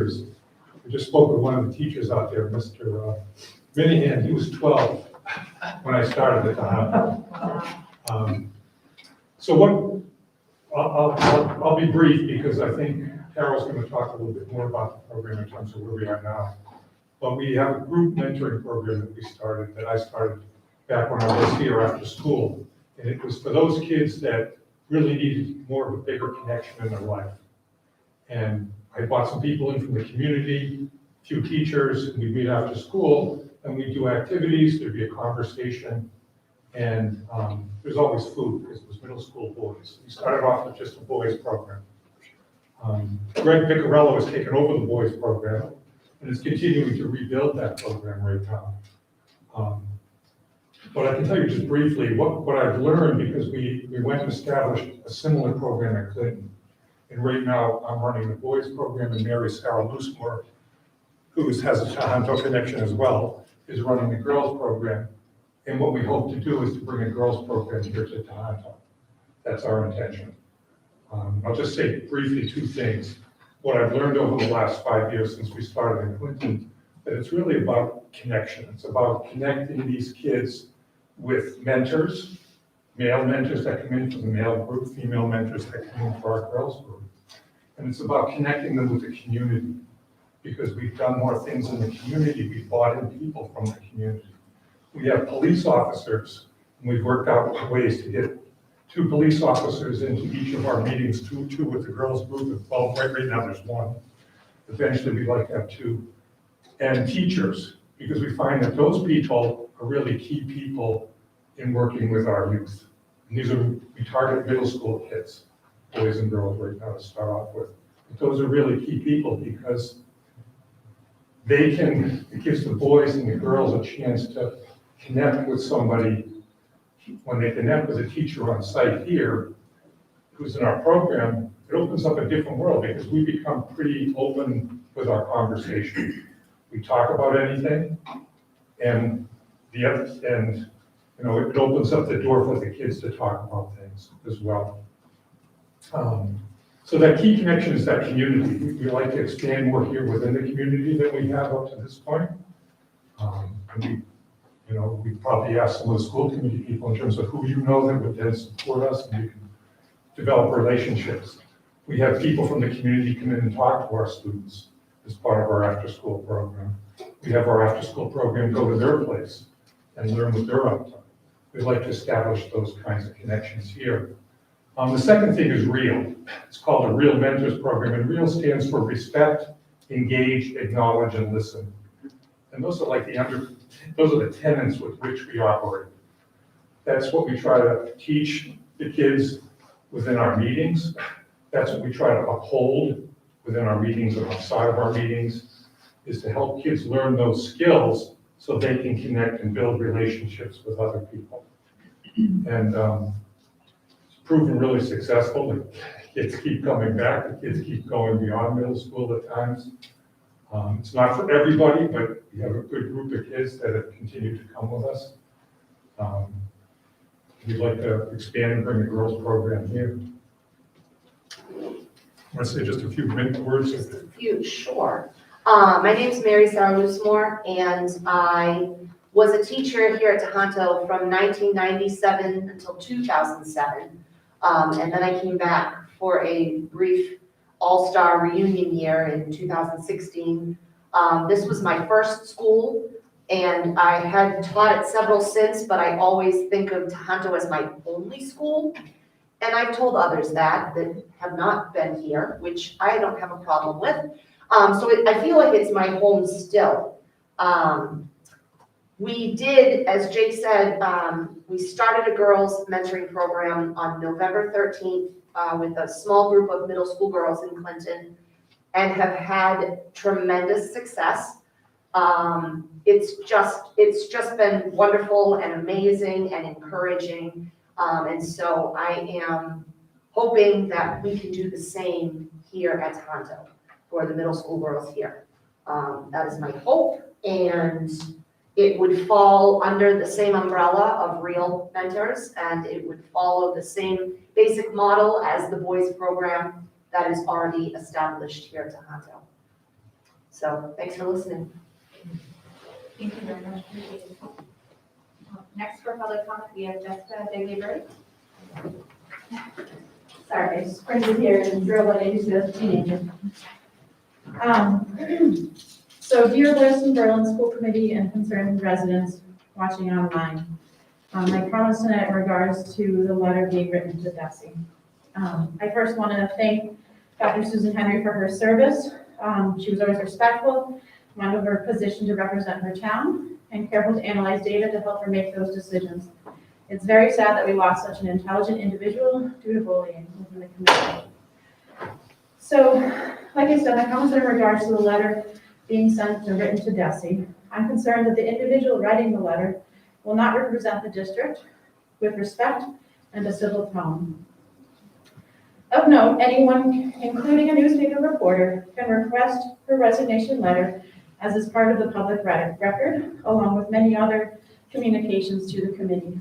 I just spoke with one of the teachers out there, Mr. Minihan. He was 12 when I started at the hospital. So what, I'll be brief because I think Carol's going to talk a little bit more about the program in terms of where we are now. But we have a group mentoring program that I started back when I was here after school. And it was for those kids that really needed more of a bigger connection in their life. And I brought some people in from the community, a few teachers, and we'd meet after school, and we'd do activities, there'd be a conversation, and there's always food, because it was middle school boys. We started off with just a boys program. Greg Vicarello has taken over the boys program, and is continuing to rebuild that program right now. But I can tell you just briefly what I've learned, because we went and established a similar program at Clinton. And right now, I'm running the boys program, and Mary Sarah Loosemore, who has a Tohoto connection as well, is running the girls program. And what we hope to do is to bring a girls program here to Tohoto. That's our intention. I'll just say briefly two things. What I've learned over the last 5 years since we started in Clinton, that it's really about connection. It's about connecting these kids with mentors, male mentors that come in from the male group, female mentors that come in for our girls group. And it's about connecting them with the community, because we've done more things in the community. We've brought in people from the community. We have police officers, and we've worked out ways to get 2 police officers into each of our meetings, two with the girls group. Well, right now there's 1. Eventually we'd like to have 2. And teachers, because we find that those people are really key people in working with our youth. And we target middle school kids, boys and girls right now to start off with. But those are really key people, because it gives the boys and the girls a chance to connect with somebody. When they connect with a teacher on site here, who's in our program, it opens up a different world, because we become pretty open with our conversation. We talk about anything, and it opens up the door for the kids to talk about things as well. So that key connection is that community. We like to expand more here within the community than we have up to this point. And we probably ask some of the school committee people in terms of who you know that would then support us, and we can develop relationships. We have people from the community come in and talk to our students as part of our after-school program. We have our after-school program go to their place and learn what they're up to. We'd like to establish those kinds of connections here. The second thing is REAL. It's called a REAL Mentors Program, and REAL stands for Respect, Engage, Acknowledge, and Listen. And those are the tenets with which we operate. That's what we try to teach the kids within our meetings. That's what we try to uphold within our meetings and outside of our meetings, is to help kids learn those skills so they can connect and build relationships with other people. And it's proven really successful. The kids keep coming back. The kids keep going beyond middle school at times. It's not for everybody, but we have a good group of kids that have continued to come with us. We'd like to expand and bring the girls program here. I want to say just a few words. Just a few, sure. My name is Mary Sarah Loosemore, and I was a teacher here at Tohoto from 1997 until 2007. And then I came back for a brief all-star reunion year in 2016. This was my first school, and I had taught it several since, but I always think of Tohoto as my only school. And I've told others that have not been here, which I don't have a problem with. So I feel like it's my home still. We did, as Jay said, we started a girls mentoring program on November 13th with a small group of middle school girls in Clinton, and have had tremendous success. It's just been wonderful and amazing and encouraging. And so I am hoping that we can do the same here at Tohoto for the middle school girls here. That is my hope, and it would fall under the same umbrella of Real Mentors, and it would follow the same basic model as the boys program that is already established here at Tohoto. So thanks for listening. Thank you very much. Next for public comment, we have Jessica Degley. Sorry, I sprinted here and drove like I used to as a teenager. So dear Boylston Berlin School Committee and concerned residents watching online, my comments tonight in regards to the letter being written to Desi. I first want to thank Dr. Susan Henry for her service. She was always respectful, mindful of her position to represent her town, and careful to analyze data to help her make those decisions. It's very sad that we lost such an intelligent individual due to bullying within the community. So, like I said, my comments are in regards to the letter being sent and written to Desi. I'm concerned that the individual writing the letter will not represent the district with respect and a civil tone. Of note, anyone, including a newspaper reporter, can request her resignation letter as is part of the public record, along with many other communications to the committee.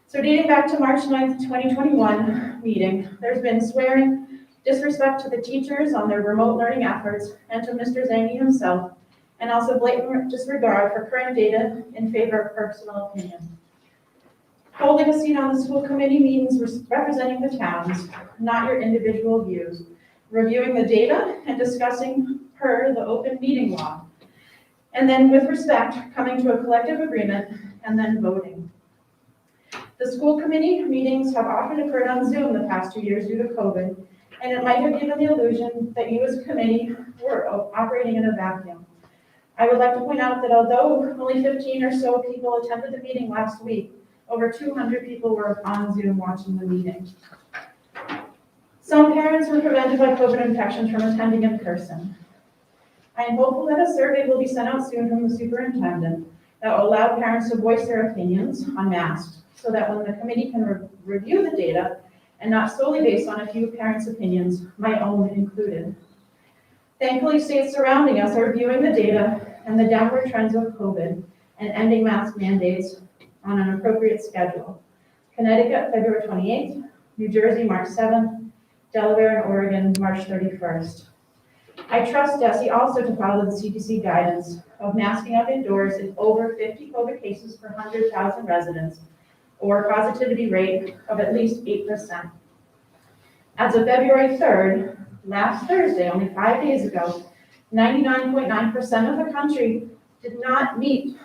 So dating back to March 9th, 2021 meeting, there's been swearing, disrespect to the teachers on their remote learning efforts and to Mr. Zangi himself, and also blatant disregard for current data in favor of personal opinion. Holding a seat on the school committee means representing the towns, not your individual views, reviewing the data and discussing per the open meeting law, and then with respect, coming to a collective agreement and then voting. The school committee meetings have often occurred on Zoom the past 2 years due to COVID, and it might have given the illusion that you as a committee were operating in a vacuum. I would like to point out that although only 15 or so people attended the meeting last week, over 200 people were on Zoom watching the meeting. Some parents were prevented by COVID infections from attending in person. I am hopeful that a survey will be sent out soon from the superintendent that will allow parents to voice their opinions on masks, so that when the committee can review the data, and not solely based on a few parents' opinions, my own included. Thankfully, states surrounding us are viewing the data and the downward trends of COVID and ending mask mandates on an appropriate schedule. Connecticut, February 28th, New Jersey, March 7th, Delaware and Oregon, March 31st. I trust Desi also to follow the CDC guidance of masking up indoors in over 50 COVID cases per 100,000 residents, or a positivity rate of at least 8%. As of February 3rd, last Thursday, only 5 days ago, 99.9% of the country did not meet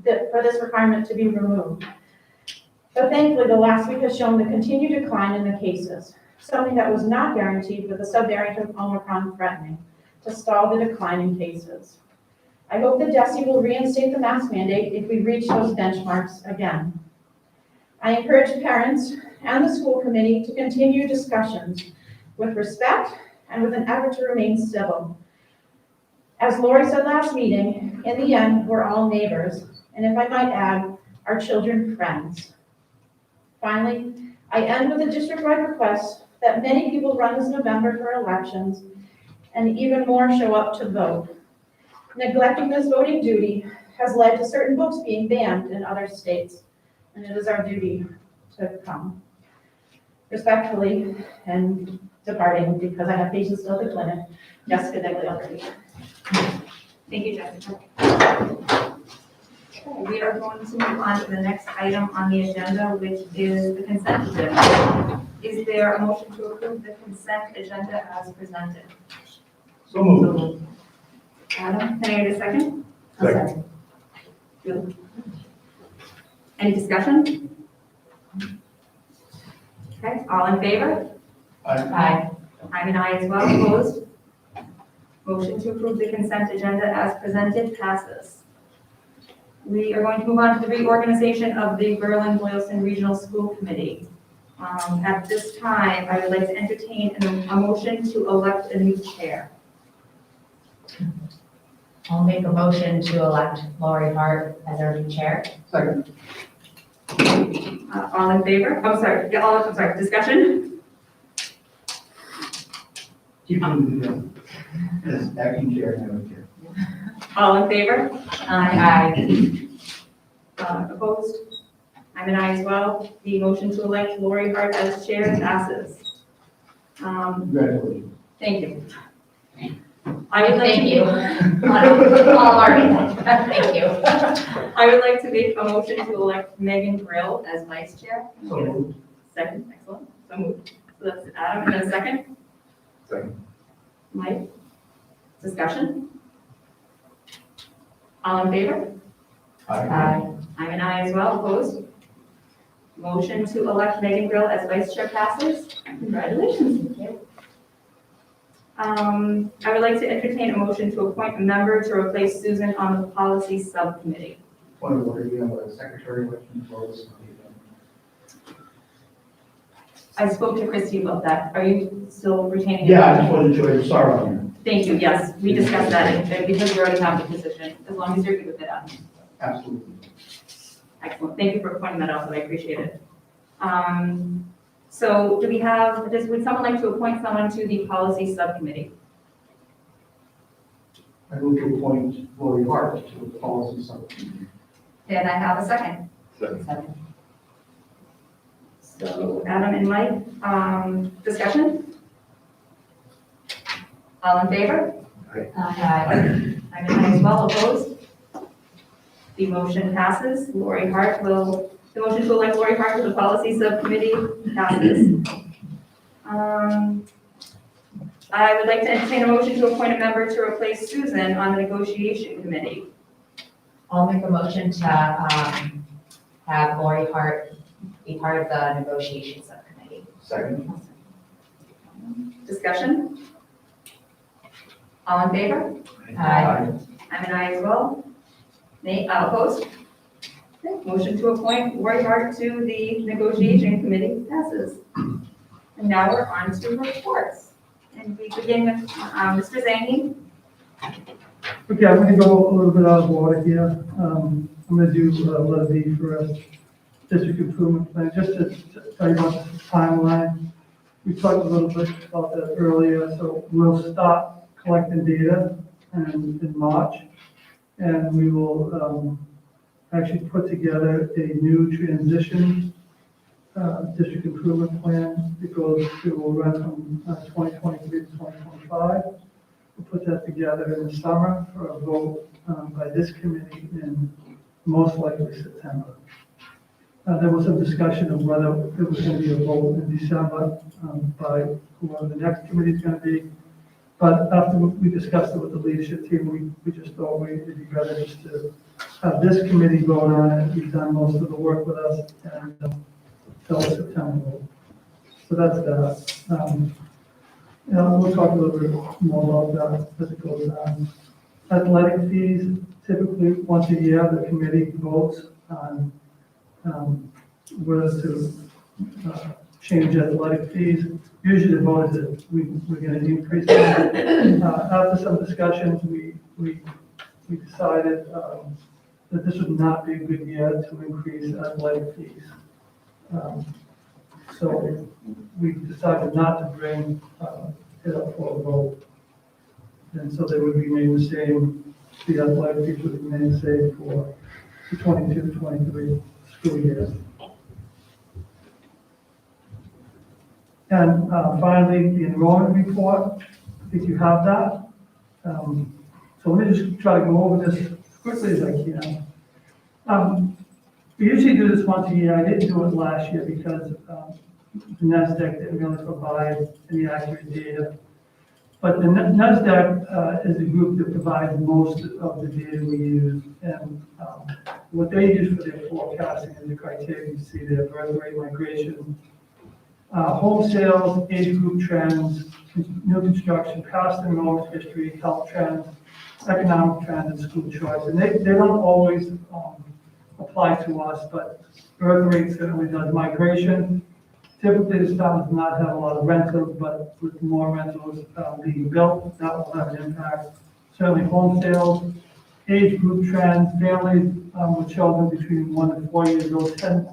for this requirement to be removed. But thankfully, the last week has shown the continued decline in the cases, something that was not guaranteed with the subvariant of Omicron threatening to stall the decline in cases. I hope that Desi will reinstate the mask mandate if we reach those benchmarks again. I encourage parents and the school committee to continue discussions with respect and with an effort to remain civil. As Lori said last meeting, in the end, we're all neighbors, and if I might add, our children friends. Finally, I end with a district-wide request that many people run this November for elections, and even more show up to vote. Neglecting this voting duty has led to certain books being banned in other states, and it is our duty to come. Respectfully, and departing because I have patients still at the clinic, Jessica Degley. Thank you, Jessica. Okay, we are going to move on to the next item on the agenda, which is the consent agenda. Is there a motion to approve the consent agenda as presented? So moved. Adam, can I get a second? Second. Julie. Any discussion? Okay, all in favor? Aye. I'm an aye as well, opposed? Motion to approve the consent agenda as presented passes. We are going to move on to the reorganization of the Berlin-Boylston Regional School Committee. At this time, I would like to entertain a motion to elect a new chair. I'll make a motion to elect Lori Hart as our new chair. Second. All in favor? I'm sorry, discussion? Keep doing the as acting chair and having chair. All in favor? Aye. Opposed? I'm an aye as well. The motion to elect Lori Hart as chair passes. Congratulations. Thank you. I would like to. Thank you. Already. Thank you. I would like to make a motion to elect Megan Brill as vice chair. So moved. Second, excellent, so moved. So that's Adam, and then a second? Second. Mike? Discussion? All in favor? Aye. I'm an aye as well, opposed? Motion to elect Megan Brill as vice chair passes. Congratulations. Thank you. I would like to entertain a motion to appoint a member to replace Susan on the policy subcommittee. Point of order, you have a secretary election for this. I spoke to Christy about that. Are you still retaining? it? Yeah, I just wasn't sure, sorry on Thank you, yes, we discussed that, and because we already have the position, as long as you're good with it, Adam. that. Absolutely. Excellent, thank you for pointing that out, but I appreciate it. So do we have, would someone like to appoint someone to the policy subcommittee? I move to appoint Lori Hart to the policy subcommittee. Did I have a second? Second. So Adam and Mike, discussion? All in favor? Aye. I'm an aye as well, opposed? The motion passes. The motion to elect Lori Hart to the policy subcommittee passes. I would like to entertain a motion to appoint a member to replace Susan on the negotiation committee. I'll make a motion to have Lori Hart be part of the negotiation subcommittee. Second. Discussion? All in favor? Aye. I'm an aye as well. Nate, opposed? Okay, motion to appoint Lori Hart to the negotiation committee passes. And now we're on to reports. And we begin with Mr. Zangi. Okay, I'm going to go a little bit out of order here. I'm going to do letter B first, district improvement plan, just to tell you about the timeline. We talked a little bit about that earlier, so we'll start collecting data in March, and we will actually put together a new transition district improvement plan that will run from 2023 to 2025. We'll put that together in the summer for a vote by this committee in most likely September. There was some discussion of whether it was going to be a vote in December by whoever the next committee is going to be. But after we discussed it with the leadership team, we just thought it'd be better just to have this committee vote on it. We've done most of the work with us and until September vote. So that's that. We'll talk a little bit more about that as it goes on. Athletic fees, typically once a year, the committee votes on whether to change athletic fees. Usually the vote is that we're going to increase them. After some discussions, we decided that this would not be a good year to increase athletic fees. So we decided not to bring it up for a vote. And so they would remain the same, the athletic fees would remain the same for the 22-23 school years. And finally, the enrollment report, I think you have that. So let me just try to go over this as quickly as I can. We usually do this once a year. I didn't do it last year because the NASDAQ didn't really provide any accurate data. But the NASDAQ is the group that provides most of the data we use. And what they use for their forecasting is the criteria you see there: birth rate, migration, home sales, age group trends, new construction, past enrollment history, health trends, economic trends, and school choice. And they don't always apply to us, but birth rate certainly does. Migration, typically this town does not have a lot of rentals, but with more rentals being built, that will have an impact. Certainly home sales, age group trends, families with children between 1 and 4 years old tend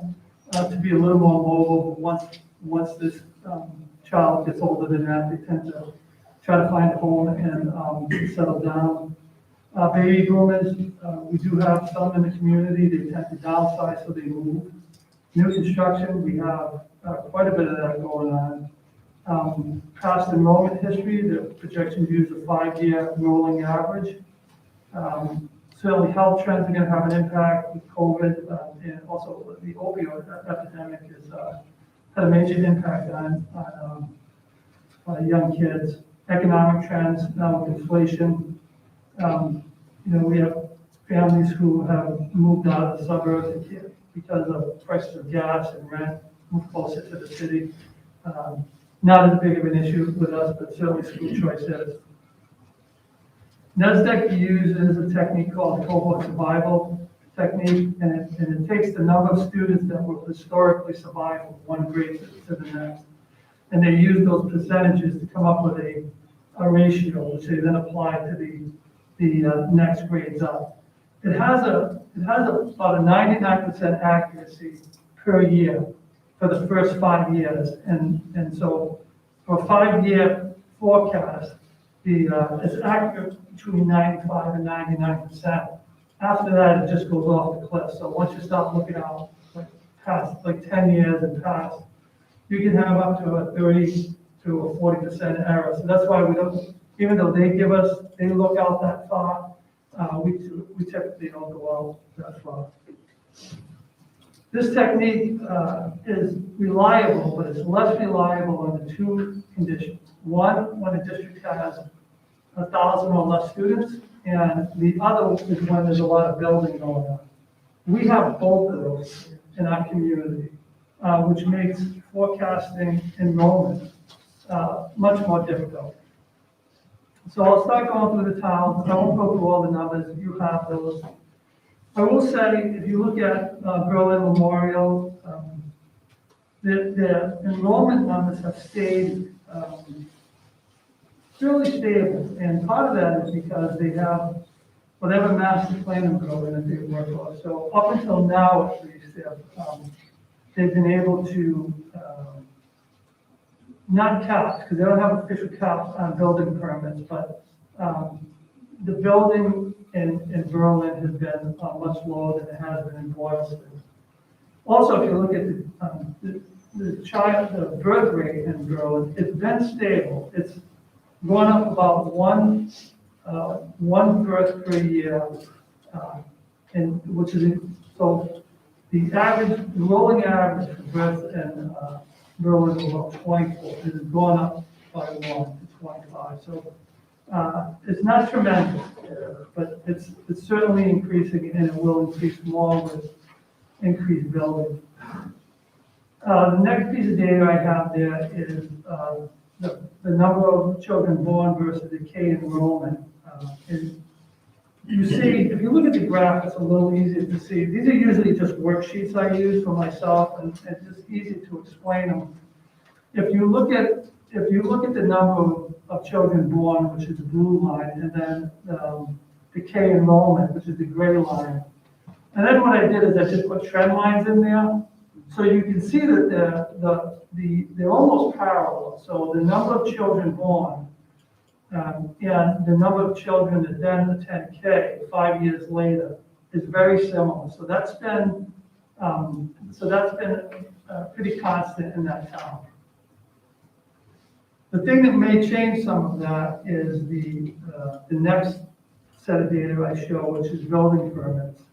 to be a little more mobile, but once this child gets older than that, they tend to try to find a home and settle down. Baby boomers, we do have some in the community. They tend to downsize, so they move. New construction, we have quite a bit of that going on. Past enrollment history, the projections use a 5-year rolling average. Certainly health trends are going to have an impact with COVID, and also the opioid epidemic has had a major impact on young kids. Economic trends, now with inflation. We have families who have moved out of the suburbs because of prices of gas and rent, move closer to the city. Not as big of an issue with us, but certainly school choice is. NESDEC uses a technique called cohort survival technique, and it takes the number of students that will historically survive from one grade to the next. And they use those percentages to come up with a ratio, which they then apply to the next grades up. It has about a 99% accuracy per year for the first 5 years. And so for a 5-year forecast, it's accurate between 95 and 99%. After that, it just goes off the cliff. So once you start looking out past 10 years and past, you can have up to a 30 to a 40% error. So that's why we don't, even though they look out that far, we typically don't go out that far. This technique is reliable, but it's less reliable under 2 conditions. One, when a district has 1,000 or less students, and the other is when there's a lot of building going on. We have both of those in our community, which makes forecasting enrollment much more difficult. So I'll start going through the towns. I won't go through all the numbers. You have those. I will say, if you look at Berlin Memorial, the enrollment numbers have stayed fairly stable. And part of that is because they have whatever master planning program that they work on. So up until now, at least, they've been able to not caps, because they don't have official caps on building permits, but the building in Berlin has been much lower than it has been in Boylston. Also, if you look at the birth rate in Berlin, it's been stable. It's gone up about one birth per year, so the rolling average for births in Berlin is about 24. It has gone up by 1 to 25. So it's not tremendous, but it's certainly increasing, and it will increase more with increased building. The next piece of data I have there is the number of children born versus the K enrollment. And you see, if you look at the graph, it's a little easier to see. These are usually just worksheets I use for myself, and it's just easy to explain them. If you look at the number of children born, which is the blue line, and then the K enrollment, which is the gray line, and then what I did is I just put trend lines in there, so you can see that they're almost parallel. So the number of children born and the number of children that then attend K 5 years later is very similar. So that's been pretty constant in that town. The thing that may change some of that is the next set of data I show, which is building permits.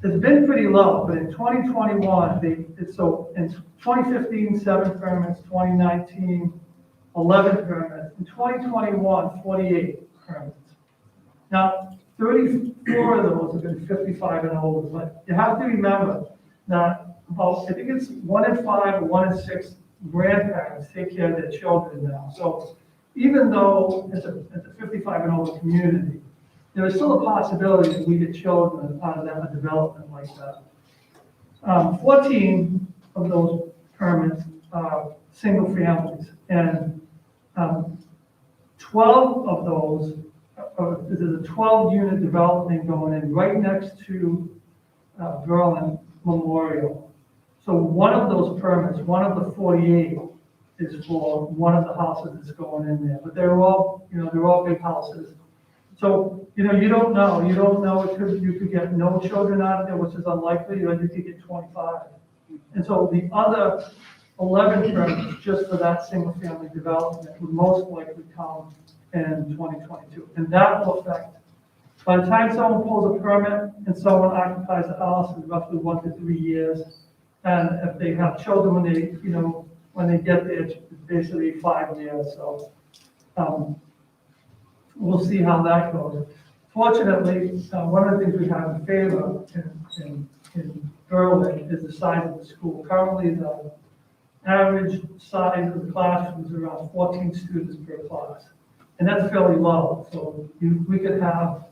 It's been pretty low, but in 2021, in 2015, 7 permits, 2019, 11 permits, in 2021, 48 permits. Now, 34 of those have been 55 and older, but you have to remember that about, I think it's 1 in 5 or 1 in 6 grandparents take care of their children now. So even though it's a 55 and older community, there is still a possibility that we get children out of that development like that. 14 of those permits are single families, and 12 of those, there's a 12-unit development going in right next to Berlin Memorial. So one of those permits, one of the 48, is for one of the houses that's going in there. But they're all big houses. So, you don't know. You don't know you could get no children out of there, which is unlikely, or you could get 25. And so the other 11 permits just for that single-family development would most likely come in 2022. And that will affect, by the time someone pulls a permit and someone occupies the house in roughly 1 to 3 years, and if they have children when they, when they get there, it's basically 5 years, so, we'll see how that goes. Fortunately, one of the things we have in favor in Berlin is the size of the school. Currently, the average size of the classroom is around 14 students per class. And that's fairly low, so we could have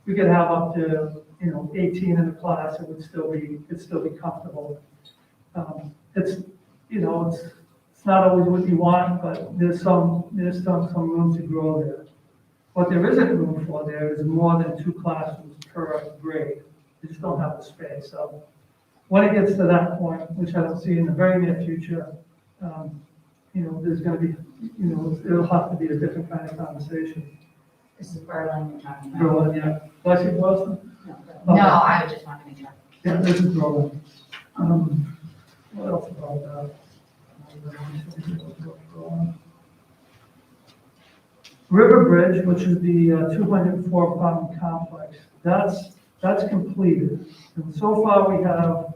up to, 18 in the class, it would still be comfortable. It's not always what you want, but there's some room to grow there. What there isn't room for there is more than 2 classrooms per grade. You just don't have the space. So when it gets to that point, which I don't see in the very near future, there's going to be, it'll have to be a different kind of conversation. This is Berlin you're talking about. Berlin, yeah. Did I say Boylston? No, I was just wanting to make sure. Yeah, this is Berlin. What else about that? River Bridge, which is the 204 apartment complex, that's completed. And so far we have,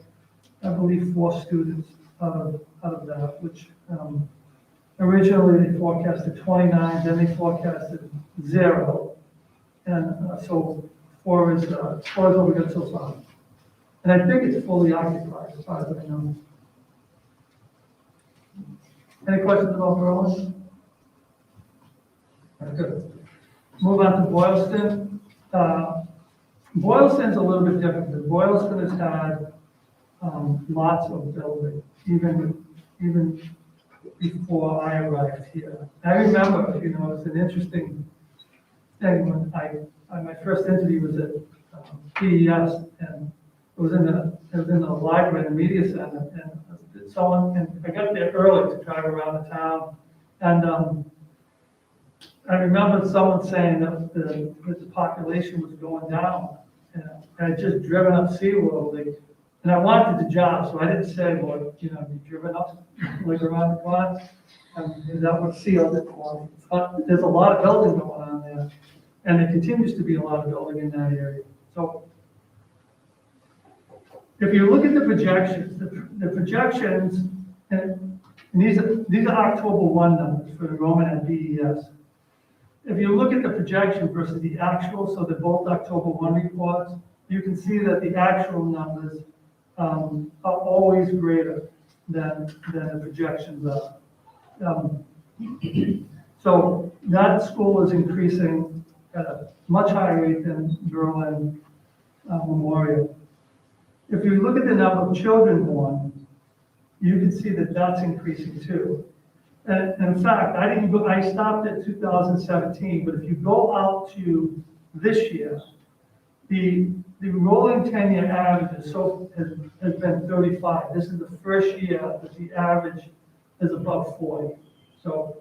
I believe, 4 students out of that, which originally they forecasted 29, then they forecasted 0. And so 4 is what we got so far. And I think it's fully occupied, as far as I know. Any questions about Berlin? Good. Move on to Boylston. Boylston's a little bit different, because Boylston has had lots of building, even before I arrived here. I remember, it's an interesting thing when my first interview was at PES, and it was in the library, the media center, and I got there early to drive around the town, and I remember someone saying that the population was going down, and I had just driven up SeaWorld, and I wanted the job, so I didn't say, well, you driven up, around the corner, and that would seal it for me. But there's a lot of building going on there, and there continues to be a lot of building in that area. So if you look at the projections, the projections, and these are October 1 numbers for enrollment at BES. If you look at the projection versus the actual, so they're both October 1 reports, you can see that the actual numbers are always greater than the projections are. So that school is increasing at a much higher rate than Berlin Memorial. If you look at the number of children born, you can see that that's increasing too. And in fact, I stopped at 2017, but if you go out to this year, the rolling 10-year average has been 35. This is the first year that the average is above 40. So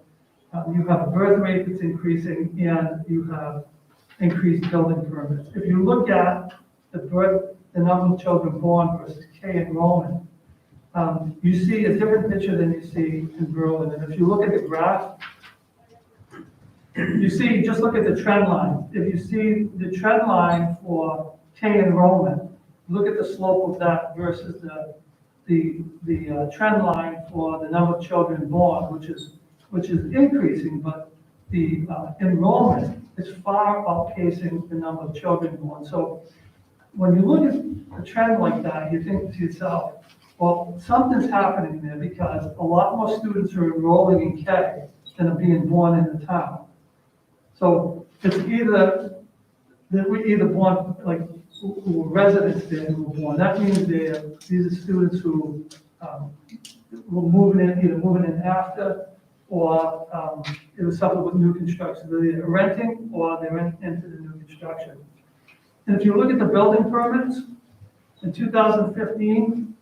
you have a birth rate that's increasing, and you have increased building permits. If you look at the number of children born versus K enrollment, you see a different picture than you see in Berlin. And if you look at the graph, you see, just look at the trend line. If you see the trend line for K enrollment, look at the slope of that versus the trend line for the number of children born, which is increasing, but the enrollment is far outpacing the number of children born. So when you look at a trend like that, you think to yourself, well, something's happening there, because a lot more students are enrolling in K than are being born in the town. So it's either that we born, who were residents there who were born. That means these are students who were either moving in after, or it was something with new construction. They're either renting or they're into the new construction. And if you look at the building permits, in 2015,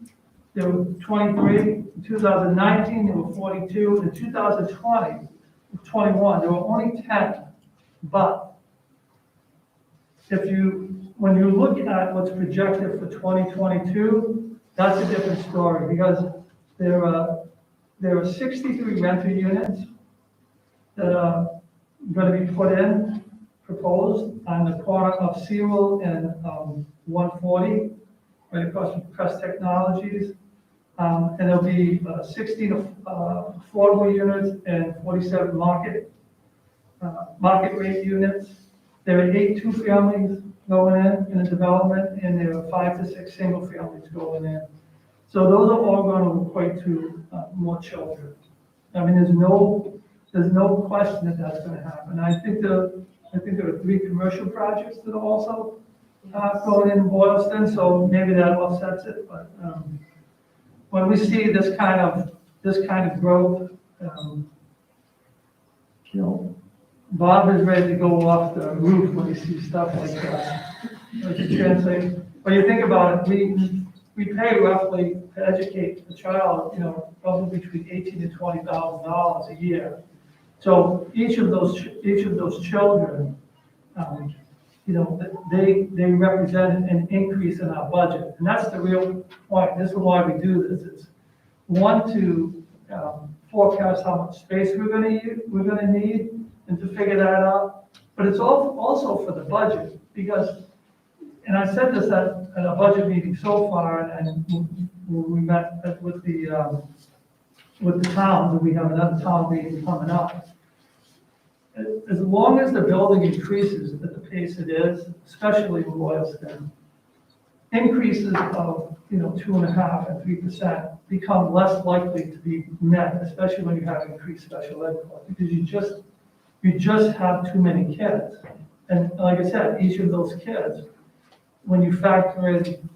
there were 23. In 2019, there were 42. In 2020, 21, there were only 10. But when you look at what's projected for 2022, that's a different story, because there are there are 63 rental units that are gonna be put in, proposed on the corner of Sewell and 140, right across from Press Technologies. And there'll be 16 affordable units and 47 market rate units. There are 8 two-families going in the development, and there are 5 to 6 single families going in. So those are all going to equate to more children. I mean, there's no question that that's going to happen. I think there are 3 commercial projects that are also going in Boylston, so maybe that offsets it. But when we see this kind of growth, you know, Bob is ready to go off the roof when he sees stuff like that. Like to translate, when you think about it, we pay roughly to educate a child, you know, probably between $18,000 to $20,000 a year. So each of those children, you know, they represent an increase in our budget, and that's the real point. This is why we do this. It's one, to forecast how much space we're gonna need, and to figure that out. But it's also for the budget, because, and I said this at a budget meeting so far, and when we met with the towns, and we have another town meeting coming up. As long as the building increases at the pace it is, especially in Boylston, increases of, you know, 2.5% and 3% become less likely to be met, especially when you have increased special ed costs, because you just have too many kids. And like I said, each of those kids, when you factor in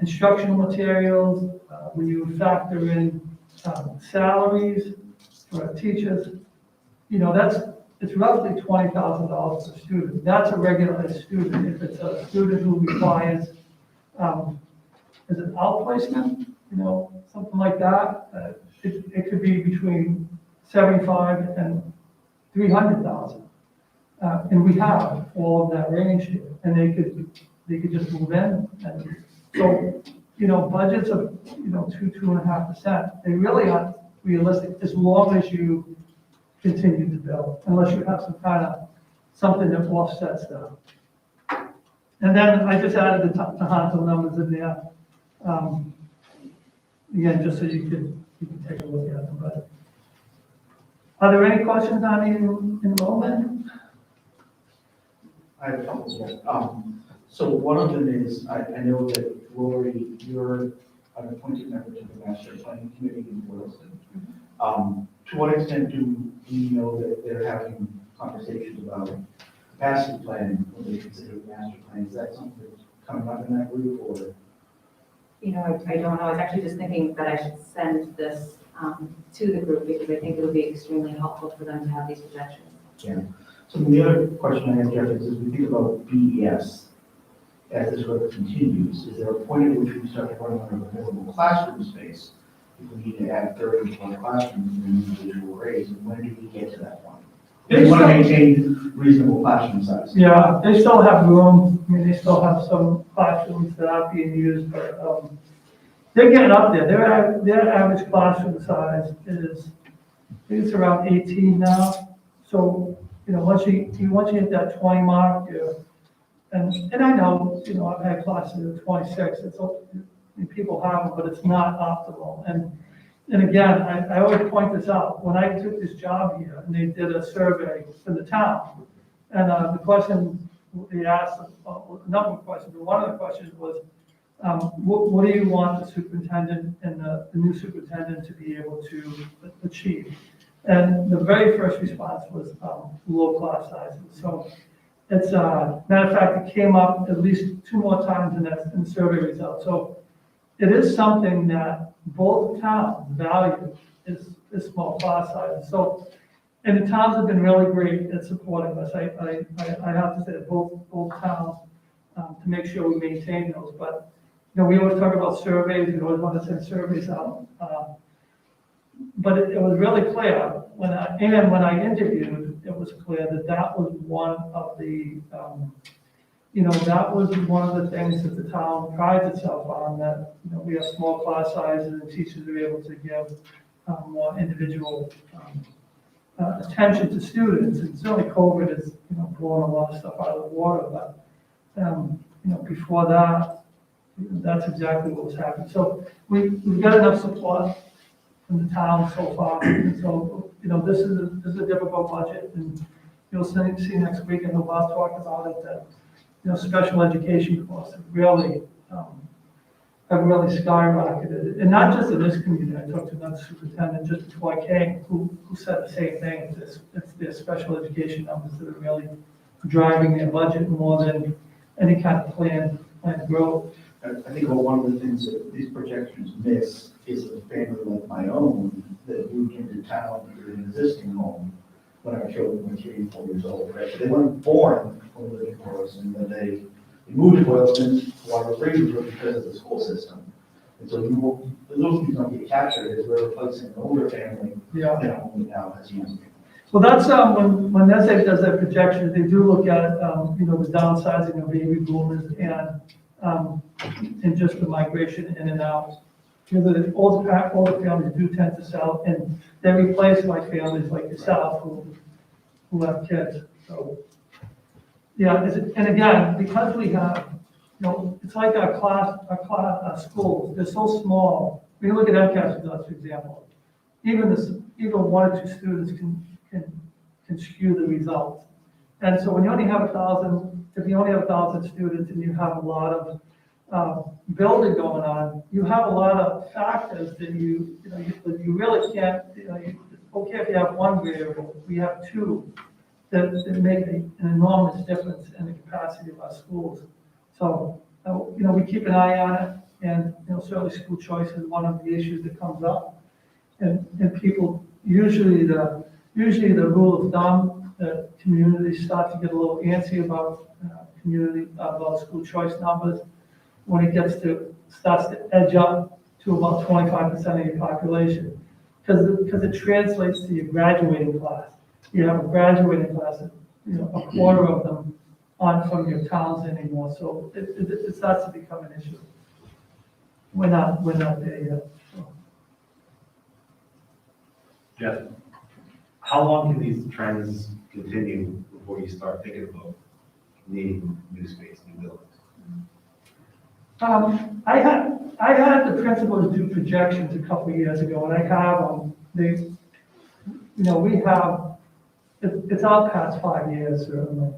instructional materials, when you factor in salaries for teachers, you know, it's roughly $20,000 per student. That's a regular ed student. If it's a student who requires, is it outplacement, you know, something like that, it could be between 75 and 300,000. And we have all of that range here, and they could just move in. And so, you know, budgets of, you know, 2.5%, they really aren't realistic as long as you continue to build, unless you have some kind of something that offsets that. And then I just added the Tohoto numbers in there. Again, just so you can take a look at them. But are there any questions on the enrollment? I have a couple here. So one of them is, I know that Lori, you're an appointed member to the Master Planning Committee in Boylston. To what extent do we know that they're having conversations about capacity planning when they consider master plan? Is that something that's coming up in that group, or? You know, I don't know. I was actually just thinking that I should send this to the group, because I think it'll be extremely helpful for them to have these projections. Yeah. So the other question I have, Jeff, is as we think about BES, as this work continues, is there a point at which we start to run out of available classroom space? If we need to add 30 more classrooms in individual grades, and when do we get to that point? We want to maintain reasonable classroom size. Yeah, they still have room. I mean, they still have some classrooms that aren't being used, but they're getting up there. Their average classroom size is, I think it's around 18 now. So, you know, once you hit that 20 mark, and I know, you know, I've had classes of 26. People have them, but it's not optimal. And again, I always point this out. When I took this job here, and they did a survey for the town, and the question they asked, a number of questions, but one of the questions was, what do you want the superintendent and the new superintendent to be able to achieve? And the very first response was low class sizes. So it's, matter of fact, it came up at least 2 more times in the survey results. So it is something that both towns value, is small class sizes. So, and the towns have been really great at supporting us. I have to say that both towns, to make sure we maintain those. But, you know, we always talk about surveys, we always want to send surveys out. But it was really clear when I interviewed, it was clear that was one of the, you know, that was one of the things that the town prides itself on, that, you know, we have small class sizes and teachers are able to give more individual attention to students. And certainly COVID has, blown a lot of stuff out of the water, but, before that, that's exactly what was happening. So we've got enough support from the town so far. And so, this is a difficult budget, and you'll see next week, and Bob talked about it, that, special education costs have really skyrocketed. And not just in this community. I talked to another superintendent just before I came who said the same thing. It's their special education numbers that are really driving their budget more than any kind of planned growth. I think one of the things that these projections miss is a family like my own that moved into town to an existing home when our children were 3 and 4 years old, right? So they weren't born when living in Boylston, but they moved to Boylston for whatever reason, but because of the school system. And so the little things don't get captured as we're replacing an older family Yeah. in a home now as young people. Well, that's, when SA does their projections, they do look at, the downsizing of baby boomers and just the migration in and out. The older families do tend to sell, and they're replaced by families like yourself who have kids. So, yeah, and again, because we have, it's like our schools, they're so small. When you look at MCAS results, for example, even 1 or 2 students can skew the results. And so when you only have 1,000, if you only have 1,000 students and you have a lot of building going on, you have a lot of factors that you really can't, okay, if you have 1 variable, we have 2 that make an enormous difference in the capacity of our schools. So, we keep an eye on it, and, certainly school choice is one of the issues that comes up. And people, usually the rule of thumb, that communities start to get a little antsy about about school choice numbers when it starts to edge up to about 25% of your population, because it translates to your graduating class. You have a graduating class, a quarter of them aren't from your towns anymore, so it starts to become an issue. We're not there yet. So. Jeff, how long can these trends continue before you start thinking about needing new space, new buildings? I had the principals do projections a couple of years ago, and I have we have, it's out past 5 years, certainly.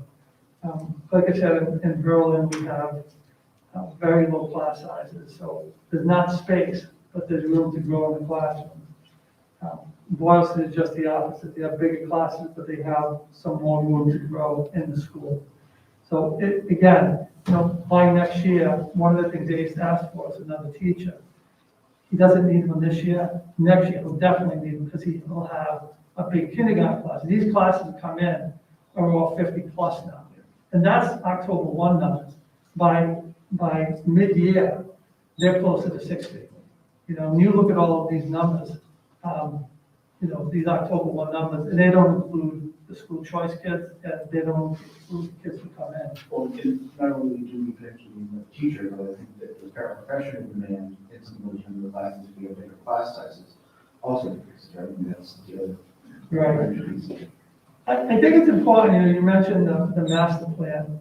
Like I said, in Berlin, we have very low class sizes, so there's not space, but there's room to grow in the classroom. Boylston is just the opposite. They have bigger classes, but they have some more room to grow in the school. So again, by next year, one of the things Ace asked for is another teacher. He doesn't need one this year. Next year, he'll definitely need one because he will have a big kindergarten class. These classes come in are all 50 plus now. And that's October 1 numbers. By mid-year, they're closer to 60. When you look at all of these numbers, these October 1 numbers, and they don't include the school choice kids, and they don't include the kids who come in. Well, not only do we potentially need a teacher, but I think that the paraprofessional demand in some of those younger classes, if we have bigger class sizes, also increases, right? And that's the other. Right. I think it's important, you mentioned the master plan.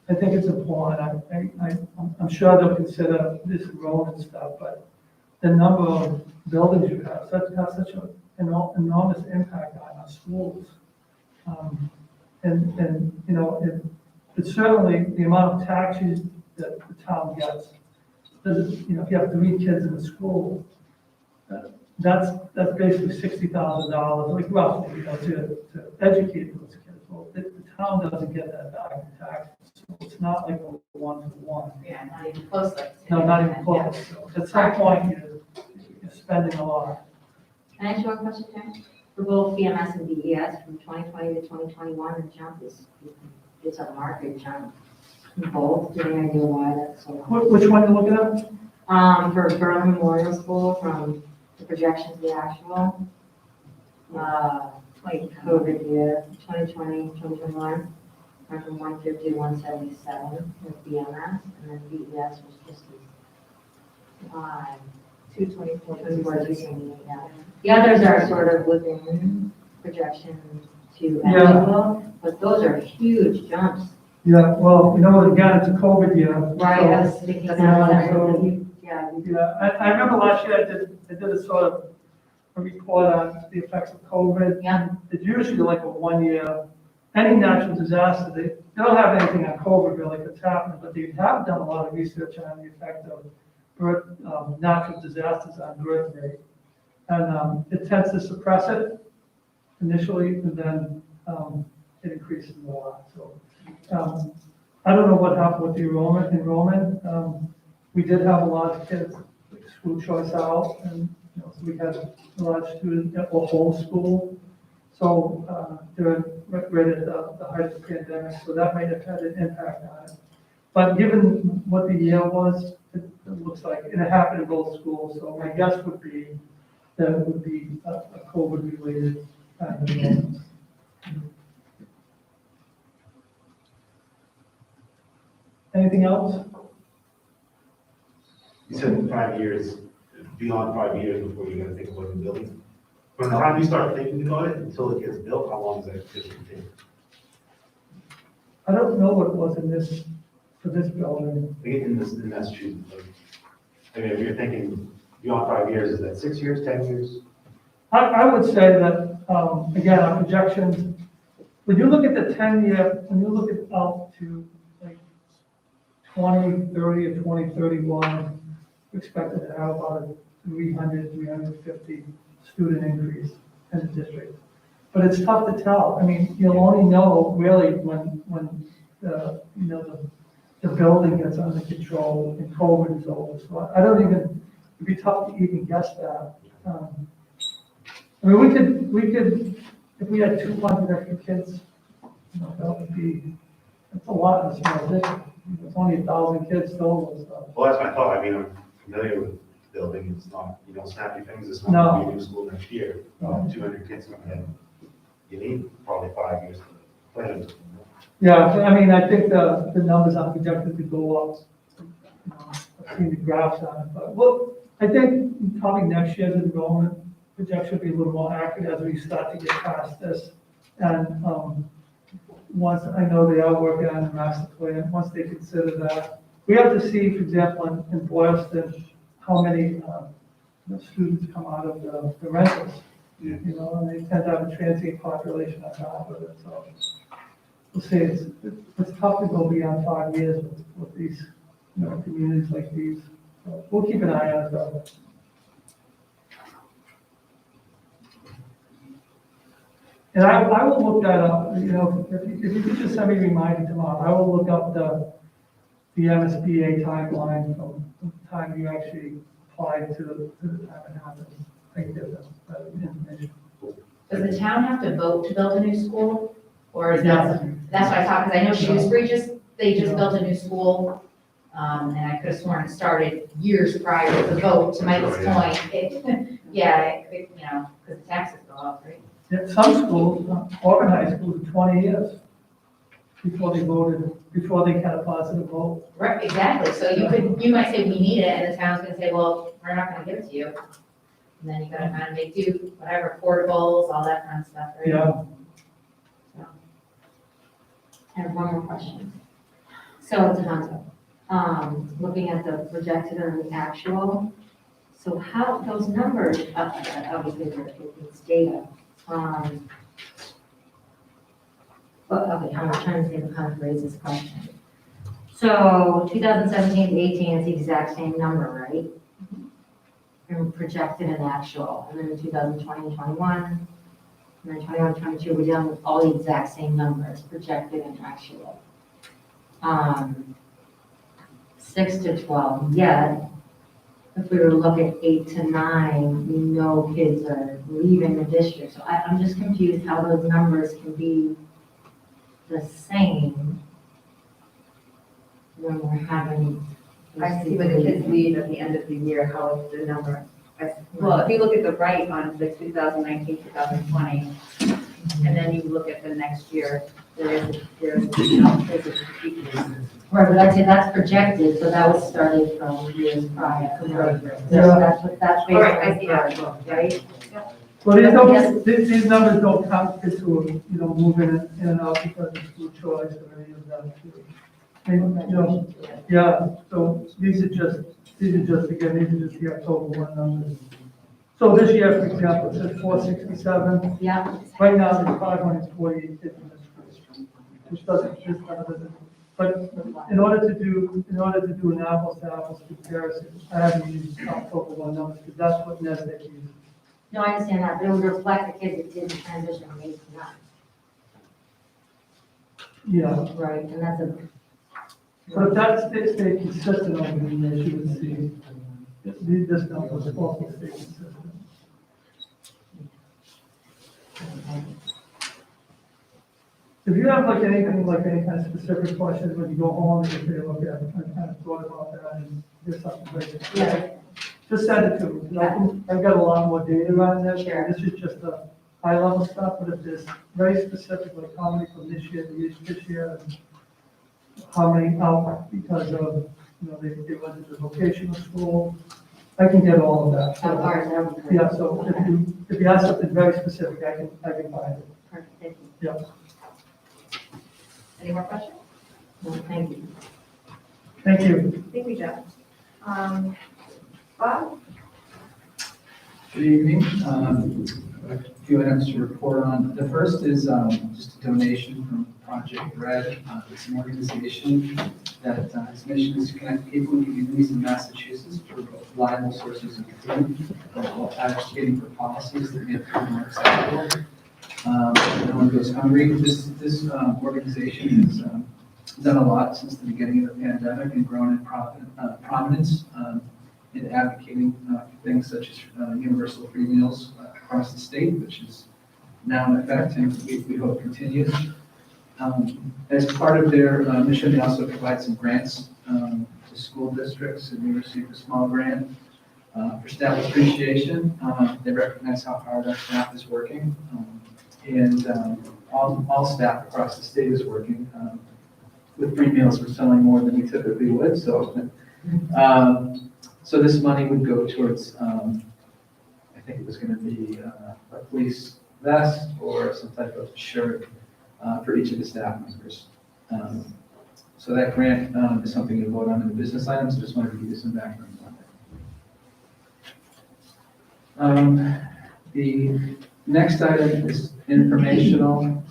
I think it's important. I'm sure they'll consider this enrollment stuff, but the number of buildings you have has such an enormous impact on our schools. It's certainly the amount of taxes that the town gets. If you have 3 kids in the school, that's basically $60,000, like roughly, to educate those kids. Well, the town doesn't get that back in taxes, so it's not like a 1-to-1. Yeah, not even close, like. No, not even close. So at some point, you're spending a lot. Can I ask you one question, Karen? For both BMS and DES, from 2020 to 2021, the jump it's a market jump. In both, do you have any idea why that's so long? Which one are you looking at? For Berlin Memorial School, from the projections to the actual, like COVID year, 2020, 2021, went from 150 to 177 with BMS, and then DES was just as high. 224, 228, yeah. The others are sort of within projection to Yeah. annual, but those are huge jumps. Yeah, well, again, it's a COVID year. Right, so- I was thinking Yeah, that, so- yeah. Yeah, I remember last year I did a sort of a report on the effects of COVID. Yeah. It's usually like a 1 year, any natural disaster, they don't have anything on COVID really that's happening, but they have done a lot of research on the effect of natural disasters on birth rate. And it tends to suppress it initially, and then it increases a lot, so. I don't know what happened with the enrollment. We did have a lot of kids, like school choice out, and, so we had a lot of students that were homeschooled. So, during, right at the height of the pandemic, so that might have had an impact on it. But given what the year was, it looks like, and it happened in both schools, so my guess would be that it would be a COVID-related kind of event. Anything else? You said 5 years, beyond 5 years before you're gonna think about the building. From the time you start thinking about it until it gets built, how long does that just take? I don't know what it was for this building. I get in Massachusetts, like, I mean, if you're thinking beyond 5 years, is that 6 years, 10 years? I would say that, again, our projections, when you look at the 10-year, when you look at out to like 2030 or 2031, we're expected to have about a 350 student increase in the district. But it's tough to tell. I mean, you'll only know really when the building gets under control and COVID is over. So I don't even, it'd be tough to even guess that. I mean, we could, if we had 200 extra kids, that would be, that's a lot in a small district. It's only 1,000 kids total, so. Well, that's my thought, I mean, I'm familiar with the building, it's not, you don't snap your fingers, it's not No. gonna be a new school next year. No. 200 kids coming in, you need probably 5 years to plan it. Yeah, I mean, I think the numbers are projected to go up. I've seen the graphs on it, but, well, I think probably next year's enrollment projection will be a little more accurate as we start to get past this. And, once, I know they are working on the master plan, once they consider that, we have to see, for example, in Boylston, how many, students come out of the rentals. Yeah. And they tend to have a transient population on top of it, so. We'll see, it's tough to go beyond 5 years with these, communities like these. So we'll keep an eye on it though. And I will look that up, if you could just send me a reminder tomorrow, I will look up the MSBA timeline from the time you actually applied to the time it happens. I can get that information. Does the town have to vote to build a new school? Or is Yes. that's what I thought, because I know Shrewsbury they just built a new school. And I could have sworn it started years prior to the vote, to Mike's point. Because the taxes go up, right? Yeah, some schools, Auburn High School, 20 years before they had a positive vote. Right, exactly. So you might say, we need it, and the town's gonna say, well, we're not gonna give it to you. And then you gotta kind of make do, whatever, portables, all that kind of stuff, right? Yeah. I have one more question. So it's looking at the projected and the actual, so how, those numbers, obviously, it's data. But, okay, I'm trying to think of how to phrase this question. So 2017 to 18 is the exact same number, right? And projected and actual, and then in 2020 and 21, and then 21, 22, we're dealing with all the exact same numbers, projected and actual. 6 to 12, yet, if we were to look at 8 to 9, we know kids are leaving the district. So I'm just confused how those numbers can be the same when we're having. I see when the kids leave at the end of the year, how it's the number. Well, if you look at the right on the 2019, 2020, and then you look at the next year, there's a decrease. Right, but I'd say that's projected, so that was started from years prior. Right. So Yeah. that's based All right, I on see that. historical, right? Well, Yes. these numbers don't count into, moving in and out because of school choice or any of that. And, yeah, so these are just, again, these are just the October 1 numbers. So this year, for example, it says 467. Yeah, Right now, there's 548 kids in this group, which doesn't, but in order to do an apples to apples comparison, I haven't used October 1 numbers, because that's what NESDEC uses. no, I understand that, but it would reflect the kids that didn't transition from 8 to 9. Yeah, Right, and that's a, but if that stayed consistent over the years, you would see, this number was also stay consistent. If you have any kind of specific questions when you go home, and you say, look, I kind of thought about that, and there's something very specific. yeah, Just send it to me, 'cause I've got a lot more data on this. Sure. This is just a high level stuff, but if there's very specific, like how many from this year to this year, and how many out because of, they went to the vocational school, I can get all of that. all right, that would be great. Yeah, so if you have something very specific, I can find it. Perfect, thank you. Yeah. Any more questions? No, thank you. Thank you. Thank you, Jeff. Bob? Good evening. A few items to report on. The first is just a donation from Project Red. It's an organization that its mission is to connect people and communities in Massachusetts for reliable sources of food, while advocating for policies that make food more acceptable. No one goes hungry. This organization has done a lot since the beginning of the pandemic and grown in prominence in advocating for things such as universal free meals across the state, which is now in effect and we hope continues. As part of their mission, they also provide some grants to school districts, and we received a small grant for staff appreciation. They recognize how hard our staff is working, and all staff across the state is working. With free meals, we're selling more than we typically would, so so this money would go towards, I think it was going to be a police vest or some type of shirt for each of the staff members. So that grant is something to vote on in the business items. Just wanted to give you some background on it. The next item is informational.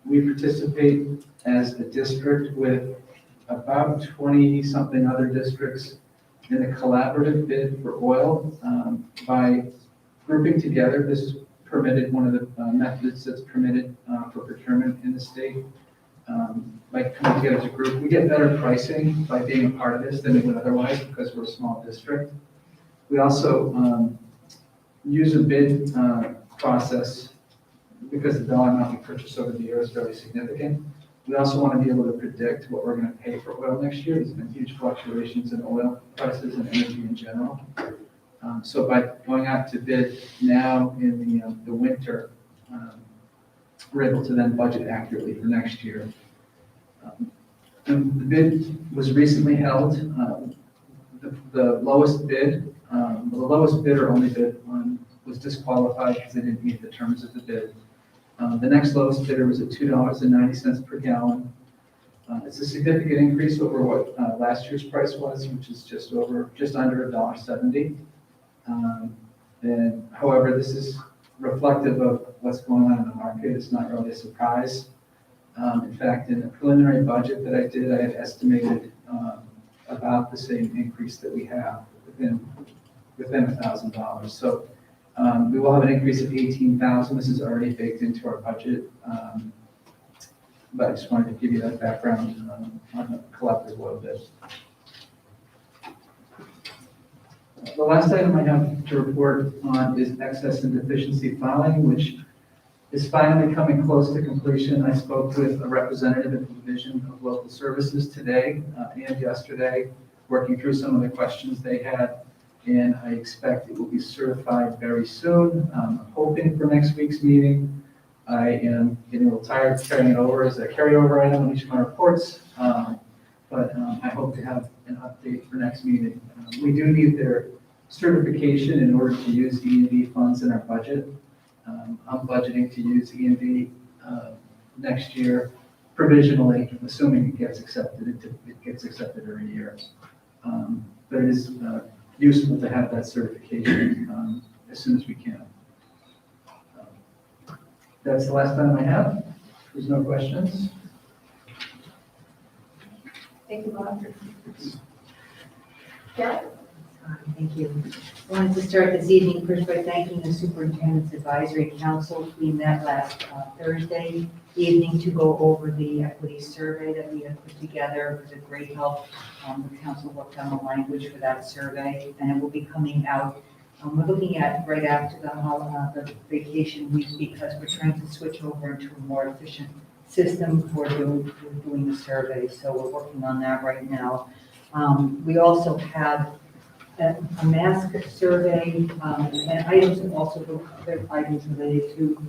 We participate as a district with about 20-something other districts in a collaborative bid for oil. By grouping together, this is permitted, one of the methods that's permitted for procurement in the state. By coming together as a group, we get better pricing by being a part of this than we would otherwise because we're a small district. We also use a bid process because the dollar amount we purchase over the year is very significant. We also want to be able to predict what we're going to pay for oil next year. There's been huge fluctuations in oil prices and energy in general. So by going out to bid now in the winter, we're able to then budget accurately for next year. And the bid was recently held. The lowest bid, the lowest bidder only bid was disqualified because they didn't meet the terms of the bid. The next lowest bidder was at $2.90 per gallon. It's a significant increase over what last year's price was, which is just under $1.70. And however, this is reflective of what's going on in the market. It's not really a surprise. In fact, in the preliminary budget that I did, I had estimated about the same increase that we have within $1,000. So we will have an increase of $18,000. This is already baked into our budget. But I just wanted to give you that background on the collective oil bid. The last item I have to report on is excess and deficiency filing, which is finally coming close to completion. I spoke with a representative at the Division of Local Services today and yesterday, working through some of the questions they had, and I expect it will be certified very soon. I'm hoping for next week's meeting. I am getting a little tired of carrying it over as a carryover item on each of my reports. hope to have an update for next meeting. We do need their certification in order to use E&D funds in our budget. I'm budgeting to use E&D next year provisionally, assuming it gets accepted. It gets accepted every year. But it is useful to have that certification as soon as we can. That's the last time I have. There's no questions. Thank you, Bob. Karen? Thank you. I wanted to start this evening first by thanking the Superintendent's Advisory Council. We met last Thursday evening to go over the equity survey that we had put together. It was a great help. The council worked on the language for that survey, and it will be coming out. We're looking at right after the vacation week because we're trying to switch over into a more efficient system for doing the survey. So we're working on that right now. We also have a mask survey and items, and also other items related to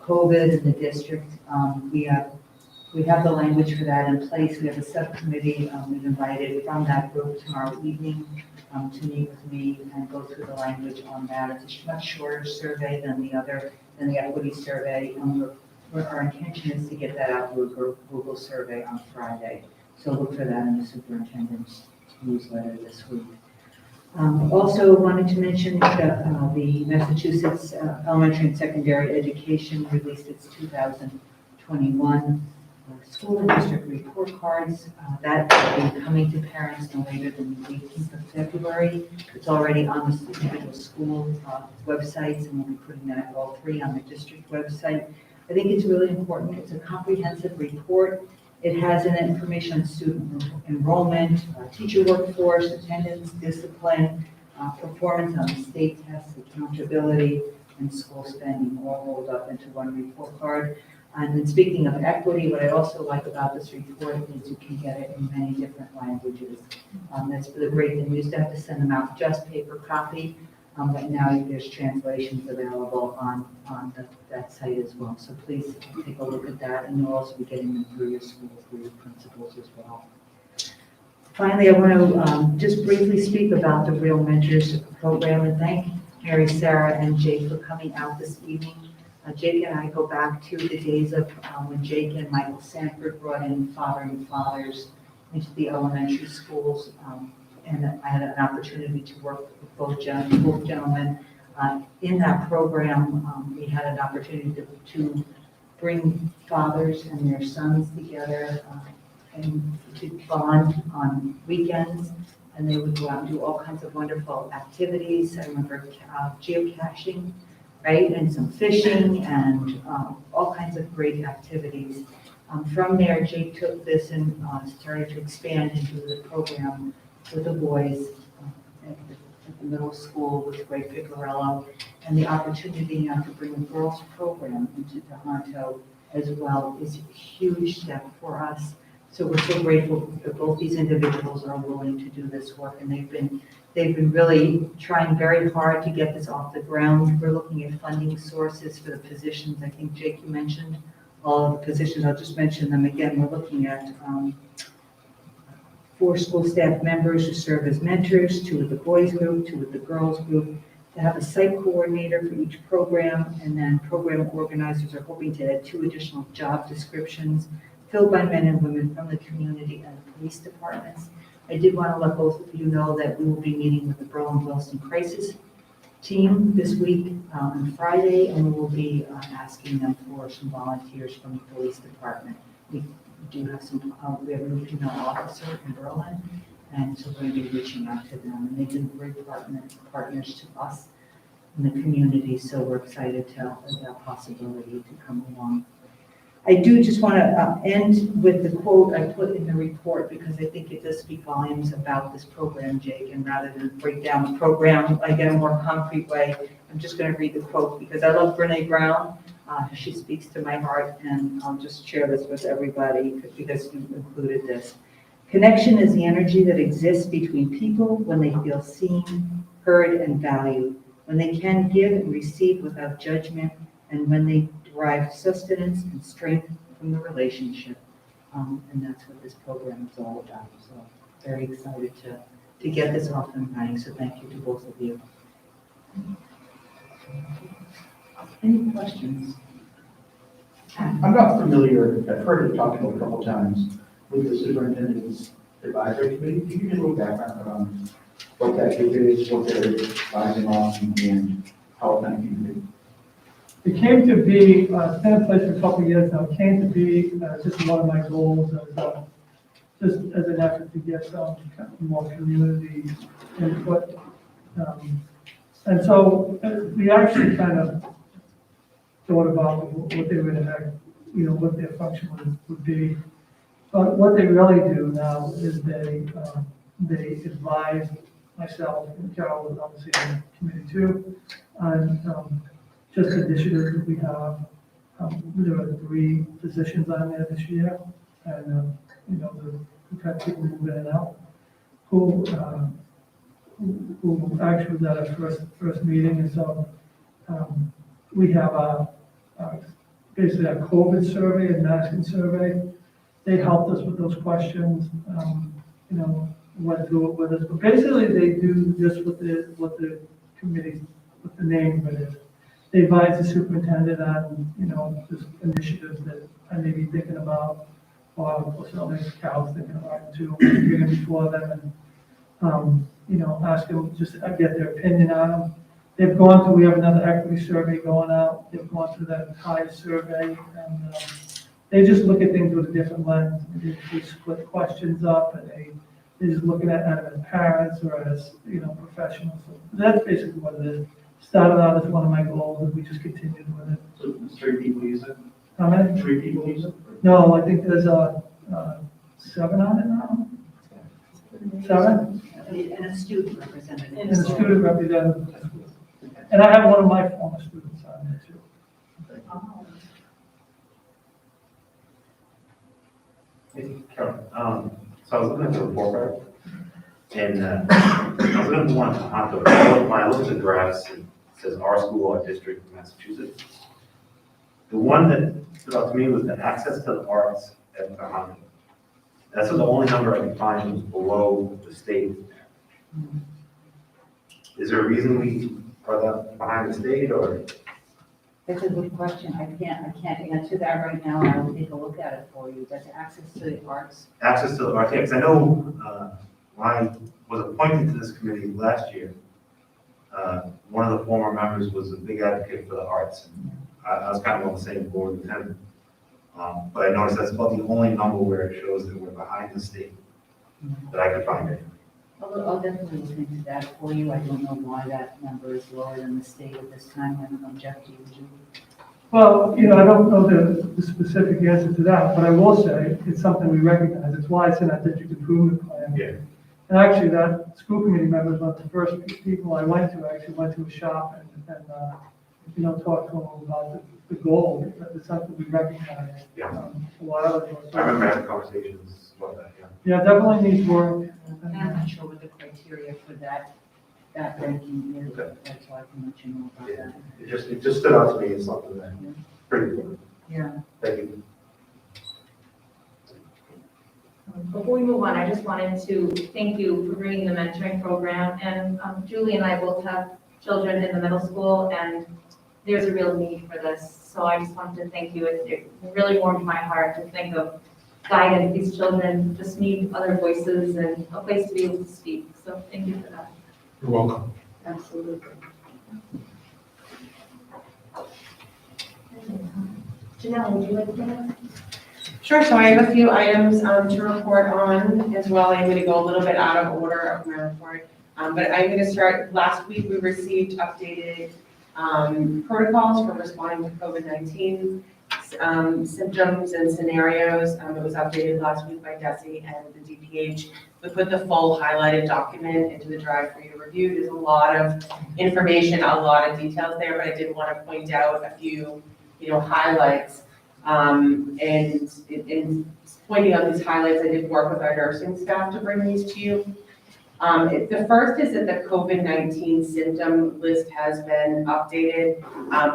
COVID in the district. We have the language for that in place. We have a subcommittee we've invited from that group tomorrow evening to meet with me and go through the language on that. It's a much shorter survey than the equity survey. Our intention is to get that out through a Google survey on Friday. So look for that in the superintendent's newsletter this week. Also wanted to mention that the Massachusetts Elementary and Secondary Education released its 2021 school and district report cards. That will be coming to parents no later than the 18th of February. It's already on the individual school websites, and we'll be putting that all three on the district website. I think it's really important. It's a comprehensive report. It has an information on student enrollment, teacher workforce, attendance, discipline, performance on the state tests, accountability, and school spending all rolled up into one report card. And then speaking of equity, what I also like about this report is you can get it in many different languages. That's the great thing. We used to have to send them out just paper copy, but now there's translations available on that site as well. So please take a look at that, and you'll also be getting them through your school, through your principals as well. Finally, I want to just briefly speak about the Real Mentors program and thank Mary, Sarah, and Jake for coming out this evening. Jake and I go back to the days of when Jake and Michael Sanford brought in fathering fathers into the elementary schools. And I had an opportunity to work with both gentlemen. In that program, we had an opportunity to bring fathers and their sons together and to bond on weekends. And they would go out and do all kinds of wonderful activities. I remember geocaching, right? And some fishing and all kinds of great activities. From there, Jake took this and started to expand into the program with the boys at the middle school with Greg Picarello, and the opportunity now to bring the girls program into Tohoto as well is a huge step for us. So we're so grateful that both these individuals are willing to do this work, and they've been really trying very hard to get this off the ground. We're looking at funding sources for the positions. I think, Jake, you mentioned all of the positions. I'll just mention them again. We're looking at 4 school staff members who serve as mentors, 2 with the boys group, 2 with the girls group, to have a site coordinator for each program, and then program organizers are hoping to add 2 additional job descriptions filled by men and women from the community and the police departments. I did want to let both of you know that we will be meeting with the Boylston crisis team this week on Friday, and we will be asking them for some volunteers from the police department. We do have we have a new female officer in Berlin, and so we're going to be reaching out to them, and they've been great partners to us in the community, so we're excited to have that possibility to come along. I do just want to end with the quote I put in the report because I think it does speak volumes about this program, Jake, and rather than break down the program like in a more concrete way, I'm just going to read the quote because I love Brene Brown. She speaks to my heart, and I'll just share this with everybody because you included this. Connection is the energy that exists between people when they feel seen, heard, and valued, when they can give and receive without judgment, and when they derive sustenance and strength from the relationship. And that's what this program is all about. So very excited to get this off and running, so thank you to both of you. Any questions? I'm not familiar, I've heard it talked about a couple times with the superintendent's advisory committee. Can you give me a little background around what that group is, what they're advising on, and how it might be? It came to be, it's been in place for a couple of years now, it came to be just one of my goals as, just as an effort to get some kind of more community input. And so we actually kind of thought about what they would have, what their function would be. But what they really do now is they advise myself, and Carol is obviously on the committee too, on just initiatives that we have. There are 3 positions on there this year, and we've had people move in and out who actually was at our first meeting, and so we have basically a COVID survey and masking survey. They helped us with those questions, went through it with us, but basically they do just what the committee, what the name of it is. They advise the superintendent on, just initiatives that I may be thinking about, or something Carol's thinking about too, bring it before them and, ask them, just get their opinion on them. They've gone through, we have another equity survey going out, they've gone through that entire survey, and they just look at things with a different lens. They split questions up, and they're just looking at them as parents or as, professionals. So that's basically what it is. Started out as one of my goals, and we just continued with it. So 3 people use it? How many? 3 people use it? No, I think there's 7 on it now. 7? And a student representative. And a student representative. And I have one of my former students on there too. Hey, Carol, so I was looking at the report card, and I was looking at one on when I look at the graphs, it says our school, our district, Massachusetts. The one that stood out to me was the access to the arts at Tohoto. That's the only number I can find was below the state. Is there a reason we are that behind the state, or? That's a good question. I can't answer that right now. I will take a look at it for you. That's access to the arts. Access to the arts, because I know when I was appointed to this committee last year, one of the former members was a big advocate for the arts. I was kind of on the same board with him. But I noticed that's about the only number where it shows that we're behind the state that I could find it. I'll definitely look into that for you. I don't know why that number is lower than the state at this time. I don't know, Jeff, do you? Well, I don't know the specific answer to that, but I will say it's something we recognize. It's why it's in our district improvement plan. Yeah. And actually, that school committee member was one of the first people I went to. I actually went to a shop and talked to them about the goal. It's something we recognize. Yeah. A while ago. I remember having conversations about that, yeah. Yeah, definitely needs work. I'm not sure what the criteria for that ranking is. Okay. That's why I can let you know about that. It just stood out to me as something that pretty good. Yeah. Thank you. Before we move on, I just wanted to thank you for bringing the mentoring program. And Julie and I both have children in the middle school, and there's a real need for this. So I just wanted to thank you. It really warmed my heart to think of guidance. These children just need other voices and a place to be able to speak. So thank you for that. You're welcome. Absolutely. Janelle, would you like to go next? Sure, so I have a few items to report on as well. I'm going to go a little bit out of order of my report. But I'm going to start, last week we received updated protocols for responding to COVID-19 symptoms and scenarios. It was updated last week by Desi and the DPH. We put the full highlighted document into the drive for you to review. There's a lot of information, a lot of details there, but I did want to point out a few, highlights. And in pointing out these highlights, I did work with our nursing staff to bring these to you. The first is that the COVID-19 symptom list has been updated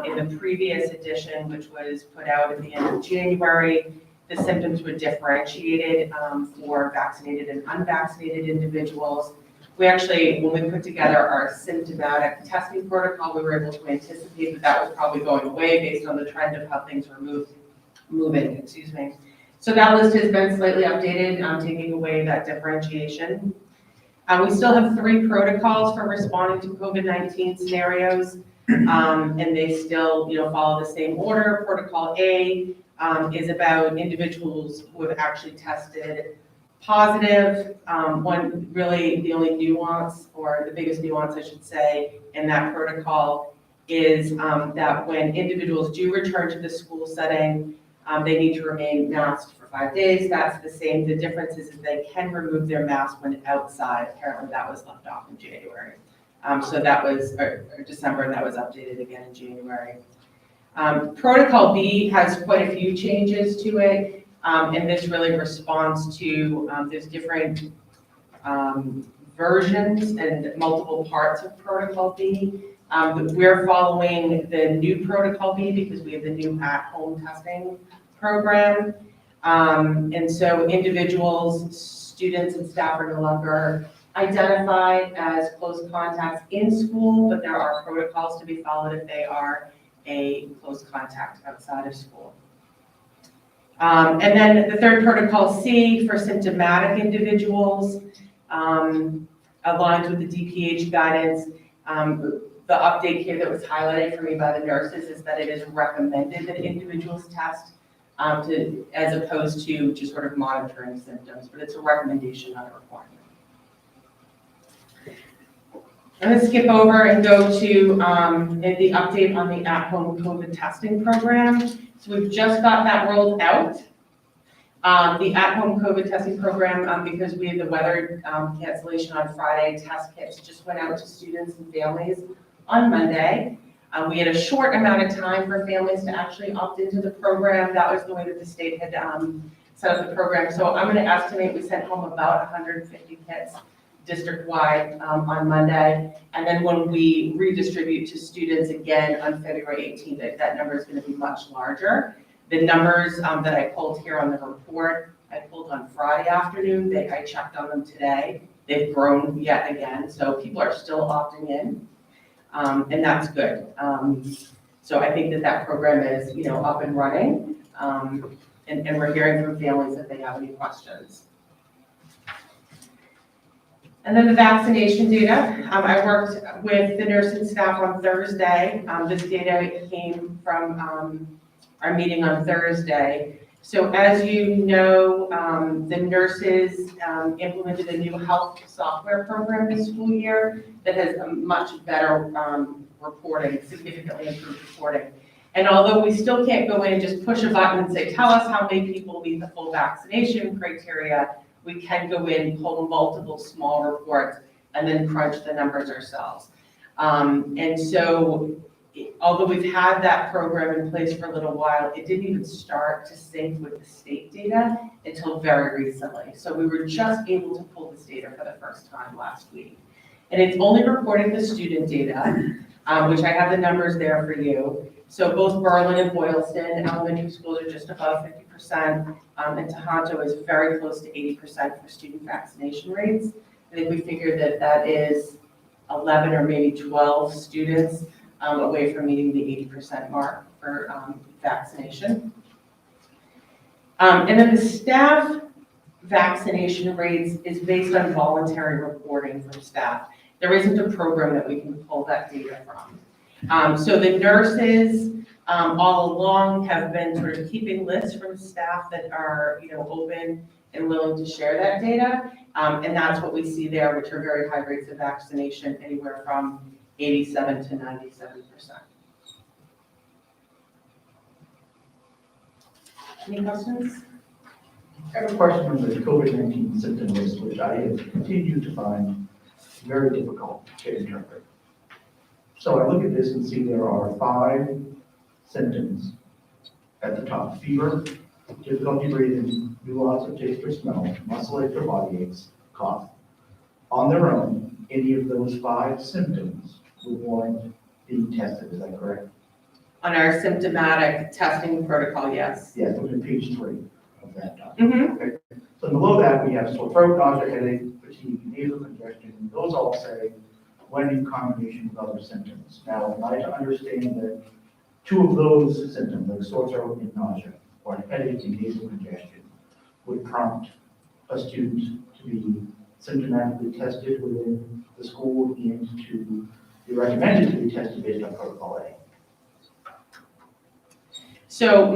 in the previous edition, which was put out at the end of January. the symptoms were differentiated for vaccinated and unvaccinated individuals. We actually, when we put together our symptomatic testing protocol, we were able to anticipate that was probably going away based on the trend of how things were moving. So that list has been slightly updated, taking away that differentiation. We still have 3 protocols for responding to COVID-19 scenarios, and they still, follow the same order. Protocol A is about individuals who have actually tested positive. The only nuance, or the biggest nuance, I should say, in that protocol is that when individuals do return to the school setting, they need to remain masked for 5 days. That's the same. The difference is they can remove their mask when outside. Apparently that was left off in January. So that was December, and that was updated again in January. Protocol B has quite a few changes to it, and this really responds to, there's different versions and multiple parts of Protocol B. We're following the new Protocol B because we have the new at-home testing program. And so individuals, students, and staff are no longer identified as close contacts in school, but there are protocols to be followed if they are a close contact outside of school. And then the third protocol, C, for symptomatic individuals, aligns with the DPH guidance. The update here that was highlighted for me by the nurses is that it is recommended that individuals test as opposed to just sort of monitoring symptoms, but it's a recommendation, not a requirement. I'm going to skip over and go to the update on the at-home COVID testing program. So we've just got that rolled out. The at-home COVID testing program, because we had the weather cancellation on Friday, test kits just went out to students and families on Monday. We had a short amount of time for families to actually opt into the program. That was the way that the state had set up the program. So I'm going to estimate we sent home about 150 kits district-wide on Monday. And then when we redistribute to students again on February 18th, that number is going to be much larger. The numbers that I pulled here on the report, I pulled on Friday afternoon. I checked on them today. They've grown yet again. So people are still opting in. And that's good. So I think that program is, up and running, and we're hearing from families if they have any questions. And then the vaccination data. I worked with the nursing staff on Thursday. This data came from our meeting on Thursday. So as you know, the nurses implemented a new health software program this school year that has a much better reporting, significantly improved reporting. And although we still can't go in and just push a button and say, tell us how many people meet the full vaccination criteria, we can go in, pull multiple small reports, and then crunch the numbers ourselves. And so although we've had that program in place for a little while, it didn't even start to sync with the state data until very recently. So we were just able to pull this data for the first time last week. And it's only reporting the student data, which I have the numbers there for you. So both Berlin and Boylston elementary schools are just above 50%, and Tohoto is very close to 80% for student vaccination rates. I think we figured that is 11 or maybe 12 students away from meeting the 80% mark for vaccination. And then the staff vaccination rates is based on voluntary reporting from staff. There isn't a program that we can pull that data from. So the nurses all along have been sort of keeping lists from staff that are open and willing to share that data. And that's what we see there, which are very high rates of vaccination, anywhere from 87 to 97%. Any questions? I have a question on the COVID-19 symptom list, which I have continued to find very difficult to interpret. So I look at this and see there are 5 symptoms at the top: fever, difficulty breathing, new loss of taste or smell, muscle ache or body aches, cough. On their own, any of those 5 symptoms would warrant being tested, is that correct? On our symptomatic testing protocol, yes. Yes, look at page 3. Mhm. So below that, we have sore throat, nausea, headache, fatigue, nasal congestion, and those all say when in combination with other symptoms. Now, am I to understand that two of those symptoms, like sore throat and nausea, or headache and nasal congestion, would prompt a student to be symptomatically tested within the school and to be recommended to be tested based on protocol A? So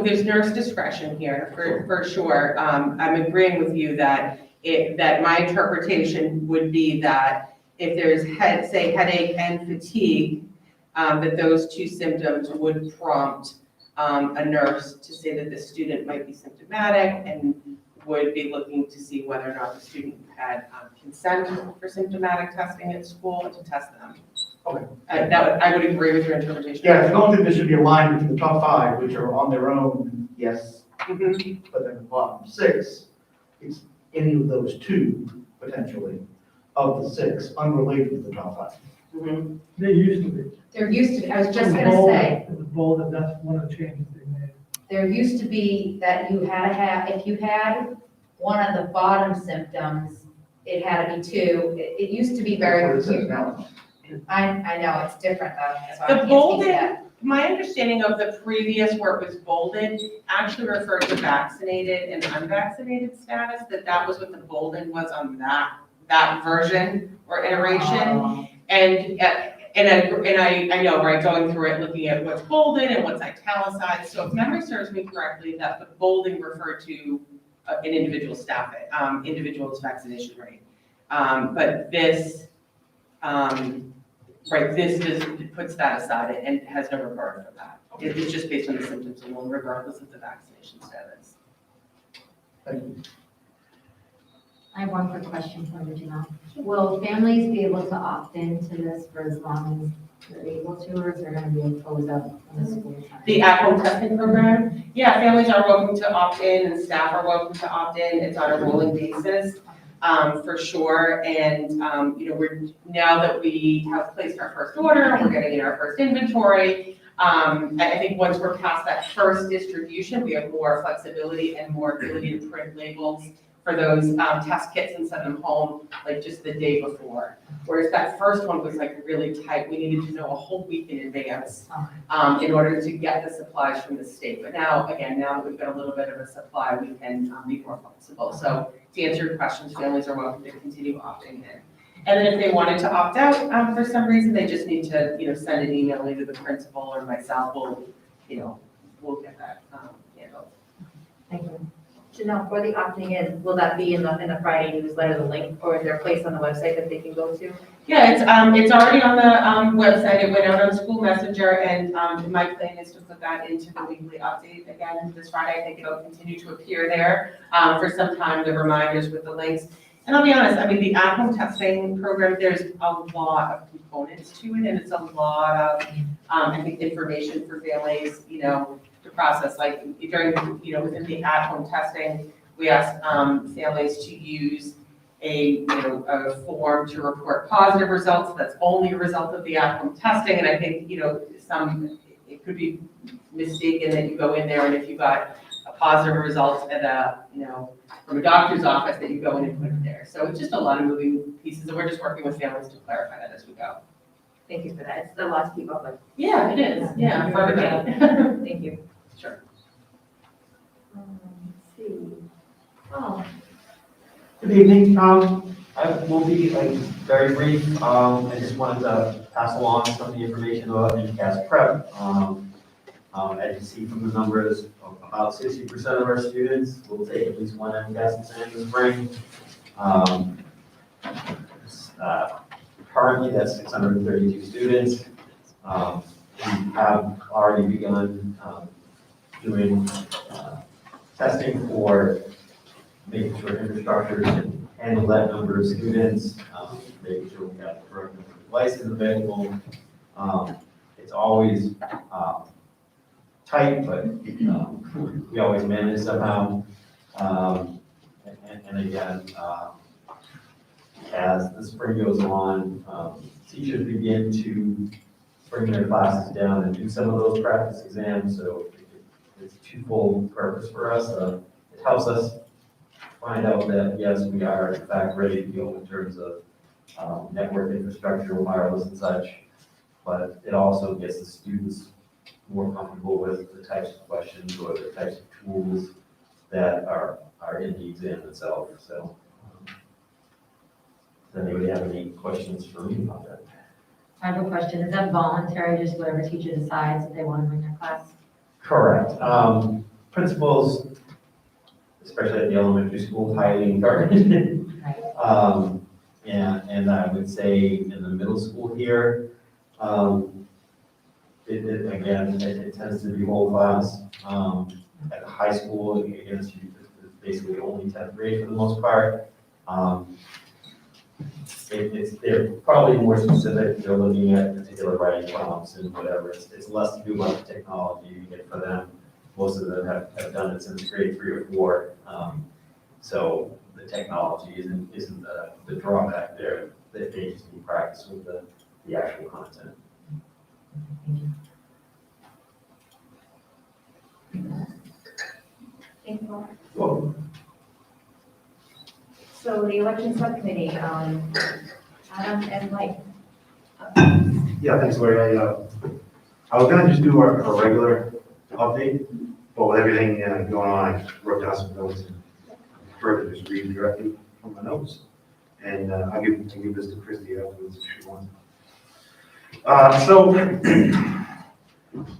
there's nurse discretion here for sure. I'm agreeing with you that that my interpretation would be that if there's say headache and fatigue, that those two symptoms would prompt a nurse to say that the student might be symptomatic and would be looking to see whether or not the student had consent for symptomatic testing at school and to test them. Okay. I would agree with your interpretation. Yeah, I don't think this should be aligned between the top five, which are on their own, yes, Mhm. but then the bottom six, it's any of those two, potentially, of the six, unrelated to the top five. Mhm. They used to be. There used to be, I was just It was gonna bold- say, It was bold, that's one of the changes they made. there used to be that you had to have, if you had one of the bottom symptoms, it had to be two. It used to be That's what very, it says now. I know, it's different though, so I The can't speak to bolded, that. my understanding of the previous where it was bolded actually referred to vaccinated and unvaccinated status, that was what the bolded was on that version or iteration. And I know, right, going through it, looking at what's bolded and what's italicized. So if memory serves me correctly, that the bolding referred to an individual's individual's vaccination rate. But this, right, this just puts that aside and has no regard for that. It's just based on the symptoms alone, regardless of the vaccination status. Thank you. I have one quick question for you, Janelle. Will families be able to opt into this for as long as they're able to, or is there going to be a close up in the school time? The at-home testing program, yeah, families are welcome to opt in and staff are welcome to opt in. It's on a rolling basis, for sure. And, now that we have placed our first order, we're getting in our first inventory. I think once we're past that first distribution, we have more flexibility and more ability to print labels for those test kits and send them home like just the day before. Whereas that first one was like really tight. We needed to know a whole week in advance in order to get the supplies from the state. But now that we've got a little bit of a supply, we can be more flexible. So to answer your questions, families are welcome to continue opting in. And then if they wanted to opt out for some reason, they just need to send an email either the principal or myself. We'll get that handled. Thank you. Janelle, for the opting in, will that be in the Friday newsletter, the link, or is there a place on the website that they can go to? Yeah, it's already on the website. It went out on School Messenger, and my plan is to put that into the weekly update again this Friday. I think it'll continue to appear there for some time, the reminders with the links. And I'll be honest, I mean, the at-home testing program, there's a lot of components to it, and it's a lot of, I think, information for families, to process. Like during, within the at-home testing, we ask families to use a form to report positive results. That's only a result of the at-home testing, and I think, it could be mistaken that you go in there and if you got a positive result at from a doctor's office, that you go in and put it there. So it's just a lot of moving pieces, and we're just working with families to clarify that as we go. Thank you for that. It's a lot to keep up with. Yeah, it is. Yeah, for everybody. Thank you. Sure. Let's see. Oh, Good evening. I will be very brief. I just wanted to pass along some of the information about MCAS prep. As you see from the numbers, about 60% of our students will take at least one MCAS exam this spring. Currently, that's 632 students. We have already begun doing testing for making sure infrastructure can handle that number of students, making sure we have the correct number of devices available. It's always tight, but we always manage somehow. And again, as the spring goes on, teachers begin to bring their classes down and do some of those practice exams. So it's twofold purpose for us. helps us find out that, yes, we are in fact ready to go in terms of network infrastructure, wireless and such, but it also gets the students more comfortable with the types of questions or the types of tools that are in the exam itself. So, does anybody have any questions for me about that? I have a question. Is that voluntary, just whatever teacher decides that they want to bring their class? Correct. Principals, especially at the elementary school, highly encouraged. And I would say in the middle school here, it tends to be whole class. At the high school, again, it's basically only 10th grade for the most part. They're probably more specific. They're looking at particular writing prompts and whatever. It's less to do about the technology for them. Most of them have done it since grade 3 or 4. So the technology isn't the drawback there. They just need practice with the actual content. Thank you. Well, So the election subcommittee, Adam and Mike. Yeah, thanks, Lori. I was gonna just do a regular update, but with everything going on, I wrote down some notes and further just read directly from my notes. And I'll give this to Christy afterwards if she wants. So,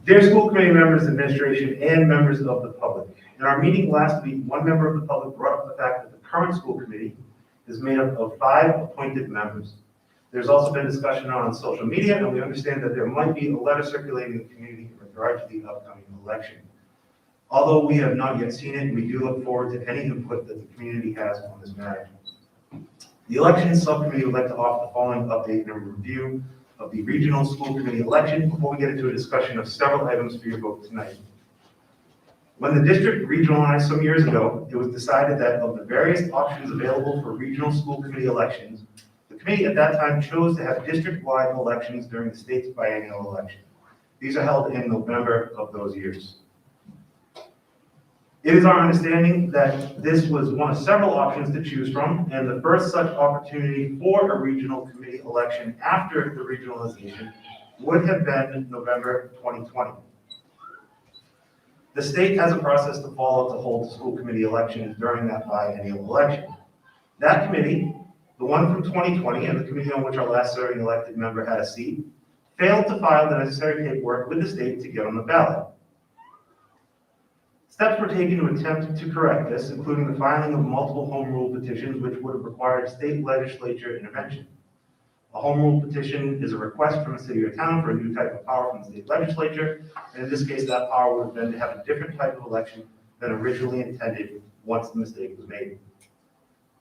dear school committee members, administration, and members of the public. In our meeting last week, one member of the public brought up the fact that the current school committee is made up of 5 appointed members. There's also been discussion on social media, and we understand that there might be a letter circulating in the community in regard to the upcoming election. Although we have not yet seen it, we do look forward to any input that the community has on this matter. The Elections Subcommittee would like to offer the following update and a review of the regional school committee election before we get into a discussion of several items for your vote tonight. When the district regionalized some years ago, it was decided that of the various options available for regional school committee elections, the committee at that time chose to have district-wide elections during the state's biennial election. These are held in November of those years. It is our understanding that this was one of several options to choose from, and the first such opportunity for a regional committee election after the regionalization would have been November 2020. The state has a process to follow to hold school committee elections during that biennial election. That committee, the one from 2020 and the committee on which our last serving elected member had a seat, failed to file the necessary paperwork with the state to get on the ballot. Steps were taken to attempt to correct this, including the filing of multiple home rule petitions, which would have required state legislature intervention. A home rule petition is a request from a city or town for a new type of power from the state legislature, and in this case, that power would have been to have a different type of election than originally intended once the mistake was made.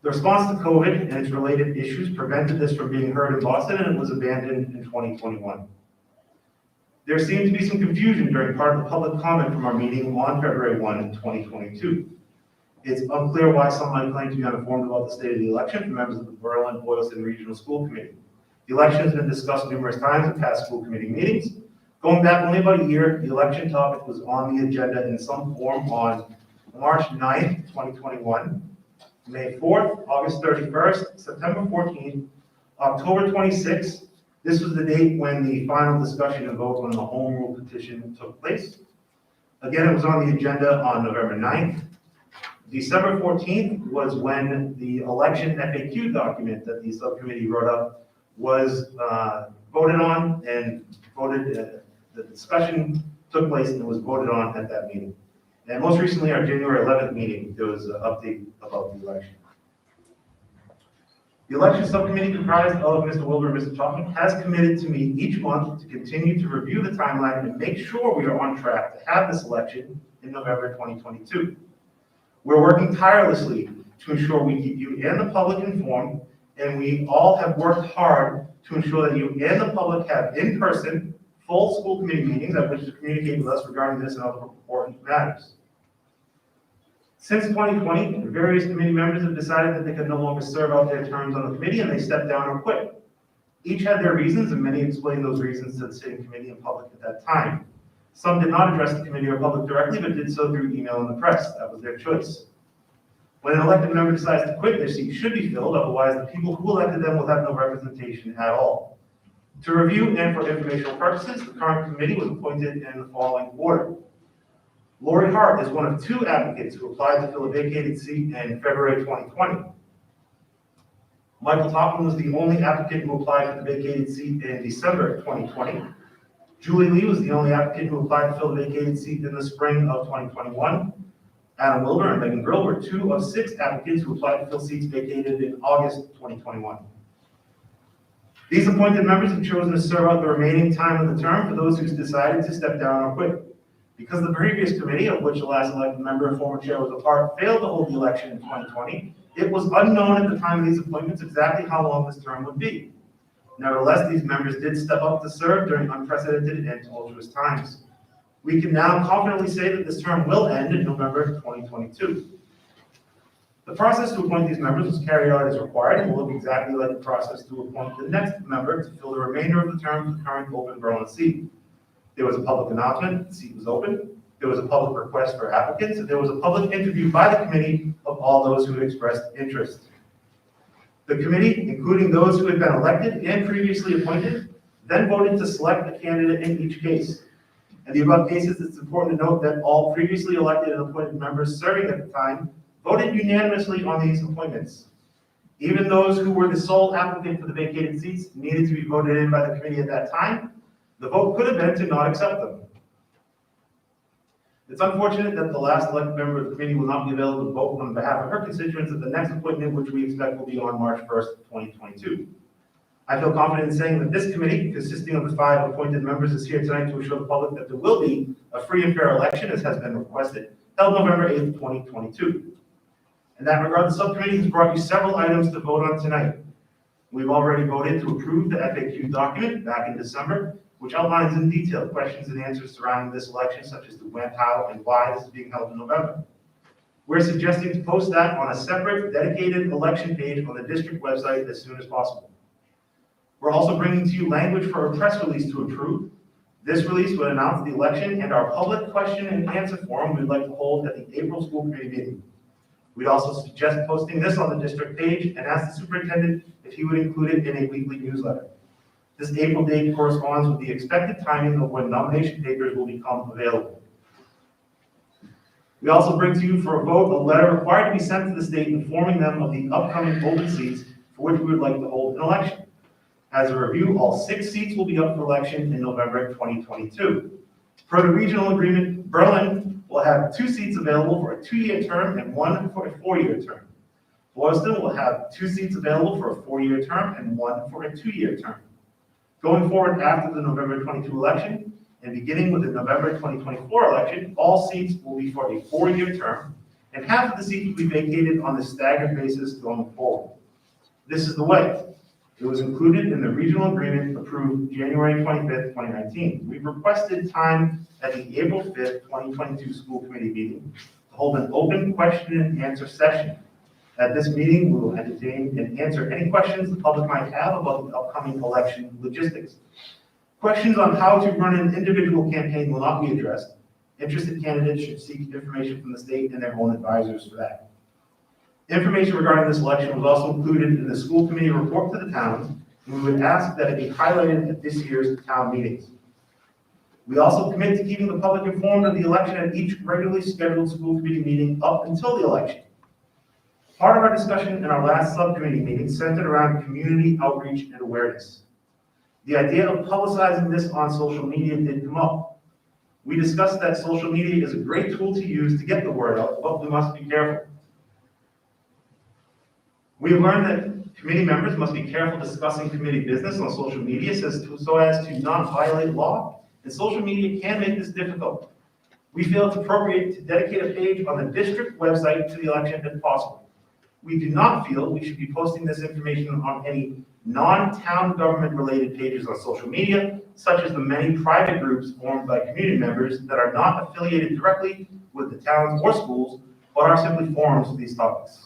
The response to COVID and its related issues prevented this from being heard in Boston, and it was abandoned in 2021. There seemed to be some confusion during part of the public comment from our meeting on February 1, 2022. It's unclear why some might claim to be uninformed about the state of the election from members of the Boylston Regional School Committee. The election has been discussed numerous times at past school committee meetings. Going back only about a year, the election topic was on the agenda in some form on March 9th, 2021, May 4th, August 31st, September 14th, October 26th. This was the date when the final discussion and vote on the home rule petition took place. Again, it was on the agenda on November 9th. December 14th was when the election FAQ document that the subcommittee wrote up was voted on and voted, the discussion took place and it was voted on at that meeting. And most recently, our January 11th meeting, there was an update about the election. The election subcommittee, comprised of Mr. Wilbur and Mr. Topham, has committed to meet each month to continue to review the timeline and make sure we are on track to have this election in November 2022. We're working tirelessly to ensure we keep you and the public informed, and we all have worked hard to ensure that you and the public have in-person, full school committee meetings at which to communicate with us regarding this and other important matters. Since 2020, various committee members have decided that they could no longer serve out their terms on the committee and they stepped down or quit. Each had their reasons, and many explained those reasons to the sitting committee and public at that time. Some did not address the committee or public directly, but did so through email and the press. That was their choice. When an elected member decides to quit, their seat should be filled, otherwise the people who elected them will have no representation at all. To review and for informational purposes, the current committee was appointed in the following order. Lori Hart is one of 2 applicants who applied to fill a vacated seat in February 2020. Michael Topham was the only applicant who applied for the vacated seat in December 2020. Julie Lee was the only applicant who applied to fill the vacated seat in the spring of 2021. Adam Wilbur and Megan Grill were 2 of 6 applicants who applied to fill seats vacated in August 2021. These appointed members have chosen to serve out the remaining time of the term for those who decided to step down or quit. Because the previous committee, of which the last elected member and former chair was a part, failed to hold the election in 2020, it was unknown at the time of these appointments exactly how long this term would be. Nevertheless, these members did step up to serve during unprecedented and tumultuous times. We can now confidently say that this term will end in November 2022. The process to appoint these members was carried out as required and will look exactly like the process to appoint the next member to fill the remainder of the term for the current open Berlin seat. There was a public announcement, the seat was open, there was a public request for applicants, and there was a public interview by the committee of all those who had expressed interest. The committee, including those who had been elected and previously appointed, then voted to select a candidate in each case. In the above cases, it's important to note that all previously elected and appointed members serving at the time voted unanimously on these appointments. Even those who were the sole applicant for the vacated seats needed to be voted in by the committee at that time. The vote could have been to not accept them. It's unfortunate that the last elected member of the committee will not be available to vote on behalf of her constituents at the next appointment, which we expect will be on March 1st, 2022. I feel confident in saying that this committee, consisting of the 5 appointed members, is here tonight to assure the public that there will be a free and fair election, as has been requested, held November 8th, 2022. In that regard, the subcommittee has brought you several items to vote on tonight. We've already voted to approve the FAQ document back in December, which outlines in detail questions and answers surrounding this election, such as the when, how, and why this is being held in November. We're suggesting to post that on a separate, dedicated election page on the district website as soon as possible. We're also bringing to you language for a press release to approve. This release would announce the election and our public question and answer forum we'd like to hold at the April school committee meeting. We'd also suggest posting this on the district page and ask the superintendent if he would include it in a weekly newsletter. This April date corresponds with the expected timing of when nomination papers will become available. We also bring to you for a vote a letter required to be sent to the state informing them of the upcoming open seats for which we would like to hold an election. As a review, all 6 seats will be up for election in November 2022. Per the regional agreement, Berlin will have 2 seats available for a 2-year term and 1 for a 4-year term. Boylston will have 2 seats available for a 4-year term and 1 for a 2-year term. Going forward after the November 22 election and beginning with the November 2024 election, all seats will be for a 4-year term, and half of the seats will be vacated on a staggered basis going forward. This is the way. It was included in the regional agreement approved January 25th, 2019. We've requested time at the April 5th, 2022 school committee meeting to hold an open question and answer session. At this meeting, we will entertain and answer any questions the public might have about the upcoming election logistics. Questions on how to run an individual campaign will not be addressed. Interested candidates should seek information from the state and their own advisors for that. Information regarding this election was also included in the school committee report to the towns, and we would ask that it be highlighted at this year's town meetings. We also commit to keeping the public informed of the election at each regularly scheduled school committee meeting up until the election. Part of our discussion in our last subcommittee meeting centered around community outreach and awareness. The idea of publicizing this on social media did come up. We discussed that social media is a great tool to use to get the word out, but we must be careful. We have learned that committee members must be careful discussing committee business on social media so as to not violate law, and social media can make this difficult. We feel it's appropriate to dedicate a page on the district website to the election if possible. We do not feel we should be posting this information on any non-town government related pages on social media, such as the many private groups formed by community members that are not affiliated directly with the towns or schools, but are simply forums for these topics.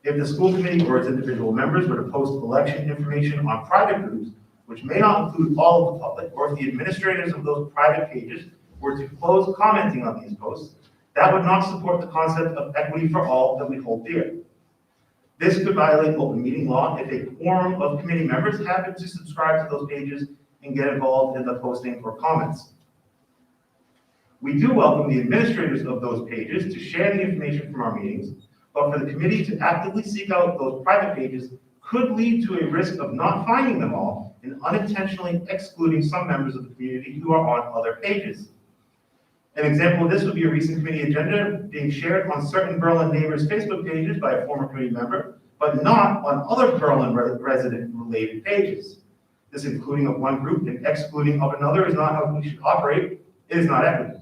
If the school committee or its individual members were to post election information on private groups, which may not include all of the public, or if the administrators of those private pages were to close commenting on these posts, That would not support the concept of equity for all that we hold dear. This could violate open meeting law if a quorum of committee members happen to subscribe to those pages and get involved in the posting or comments. We do welcome the administrators of those pages to share the information from our meetings, but for the committee to actively seek out those private pages could lead to a risk of not finding them all and unintentionally excluding some members of the community who are on other pages. An example of this would be a recent committee agenda being shared on certain Berlin neighbors' Facebook pages by a former committee member, but not on other Berlin resident-related pages. This including of one group and excluding of another is not how we should operate. It is not equity.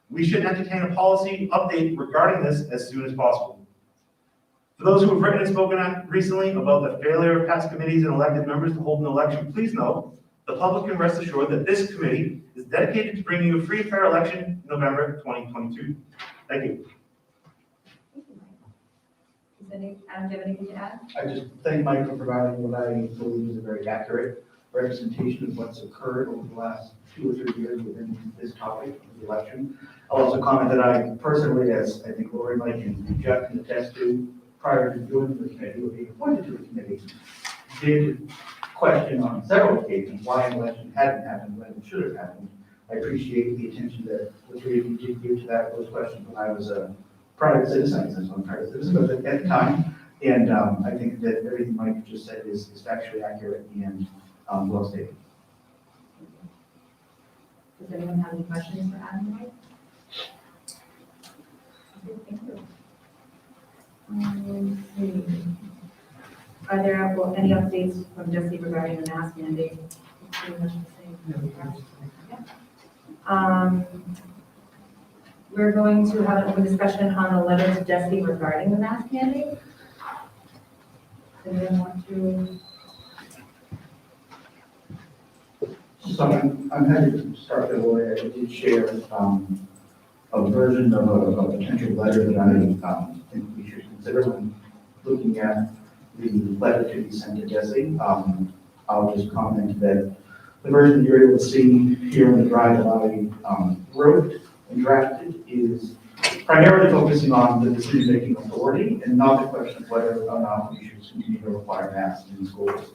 We should entertain a policy update regarding this as soon as possible. For those who have written and spoken on recently about the failure of past committees and elected members to hold an election, please know the public can rest assured that this committee is dedicated to bringing you a free and fair election in November 2022. Thank you. Adam, do you have anything to add? I just thank Mike for providing what I believe is a very accurate representation of what's occurred over the last 2 or 3 years within this topic of the election. I'll also comment that I personally, as I think Lori Mike and Jeff can attest to, prior to joining the committee or being appointed to the committee, did question on several occasions why an election hadn't happened when it should have happened. I appreciate the attention that the three of you did give to those questions when I was a private citizen, since I'm a private citizen at the time. And I think that everything Mike just said is factually accurate and well stated. Does anyone have any questions for Adam? Okay, thank you. Are there any updates from Jesse regarding the mask mandate? Pretty much the same. We're going to have an open discussion on the letter to Jesse regarding the mask mandate. Does anyone want to? So I'm happy to start the way I did share a version of a potential letter that I think we should consider when looking at the letter to be sent to Jesse. I'll just comment that the version that you're able to see here on the drive that I wrote and drafted is primarily focusing on the decision-making authority and not the question of whether or not we should continue to require masks in schools.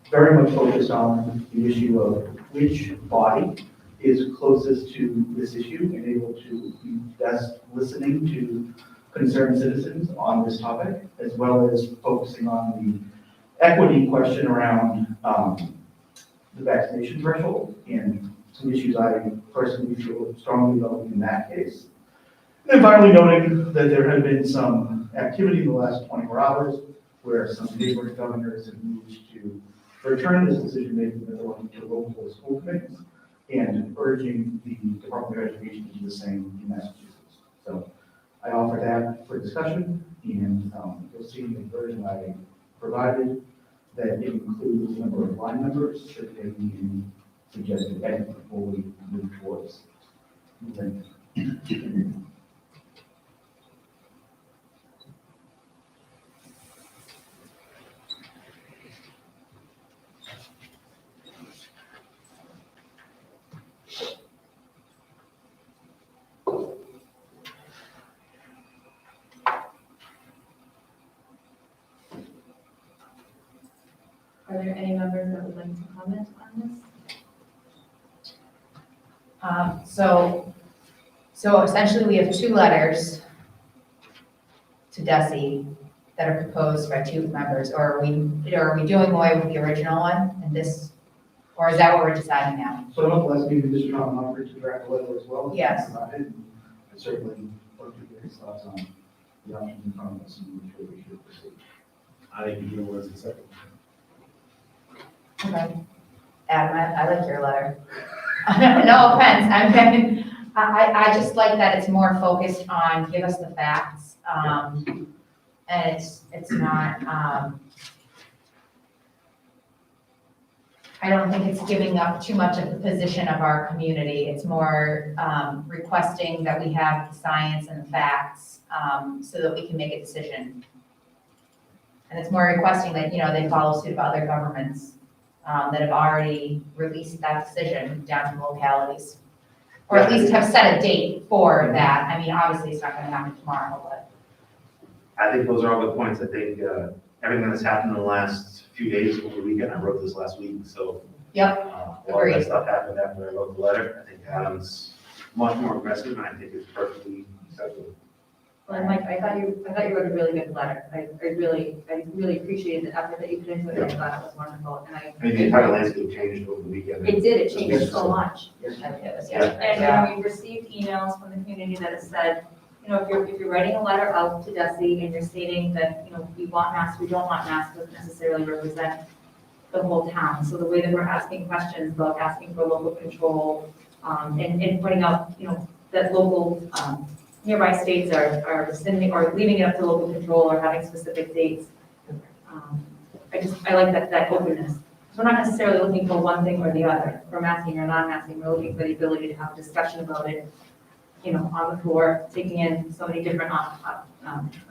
Very much focused on the issue of which body is closest to this issue and able to be best listening to concerned citizens on this topic, as well as focusing on the equity question around the vaccination threshold and some issues I personally feel strongly about in that case. And then finally noting that there had been some activity in the last 24 hours where some neighboring governors have moved to return this decision-making authority to local school committees and urging the Department of Education to do the same in Massachusetts. So I offer that for discussion, and you'll see the version I provided that it includes a number of line members should there be any suggested edit before we move towards moving. Are there any members that would like to comment on this? So essentially we have 2 letters to Desi that are proposed by 2 members, or are we doing away with the original one and this, or is that what we're deciding now? So nonetheless, maybe Mr. Tom offered to draft a letter as well. Yes. About it. I certainly look to hear his thoughts on the options in front of us and which way we should proceed. I think you know what's the second. Okay. Adam, I like your letter. No offense, I just like that it's more focused on give us the facts. And it's not, I don't think it's giving up too much of the position of our community. It's more requesting that we have the science and the facts so that we can make a decision. And it's more requesting that, they follow suit of other governments that have already released that decision down to localities. Or at least have set a date for that. I mean, obviously, it's not gonna happen tomorrow, but. I think those are all good points. I think everything that's happened in the last few days over the weekend, I wrote this last week, so. Yep, A lot of agreed. that stuff happened after I wrote the letter. I think Adam's much more aggressive, and I think it's perfectly acceptable. Well, Mike, I thought you wrote a really good letter. I really appreciated the effort that you put into it. I thought it was wonderful, and I mean, the entire landscape changed over the weekend. it did, it changed so much. It was, Yeah. And we've received emails from the community that have said, if you're writing a letter out to DESI and you're stating that, we want masks, we don't want masks, doesn't necessarily represent the whole town. So the way that we're asking questions about asking for local control, and pointing out, that local, nearby states are sending, or leaving it up to local control or having specific dates. I like that openness. So we're not necessarily looking for one thing or the other, for masking or non-masking, we're looking for the ability to have a discussion about it, on the floor, taking in so many different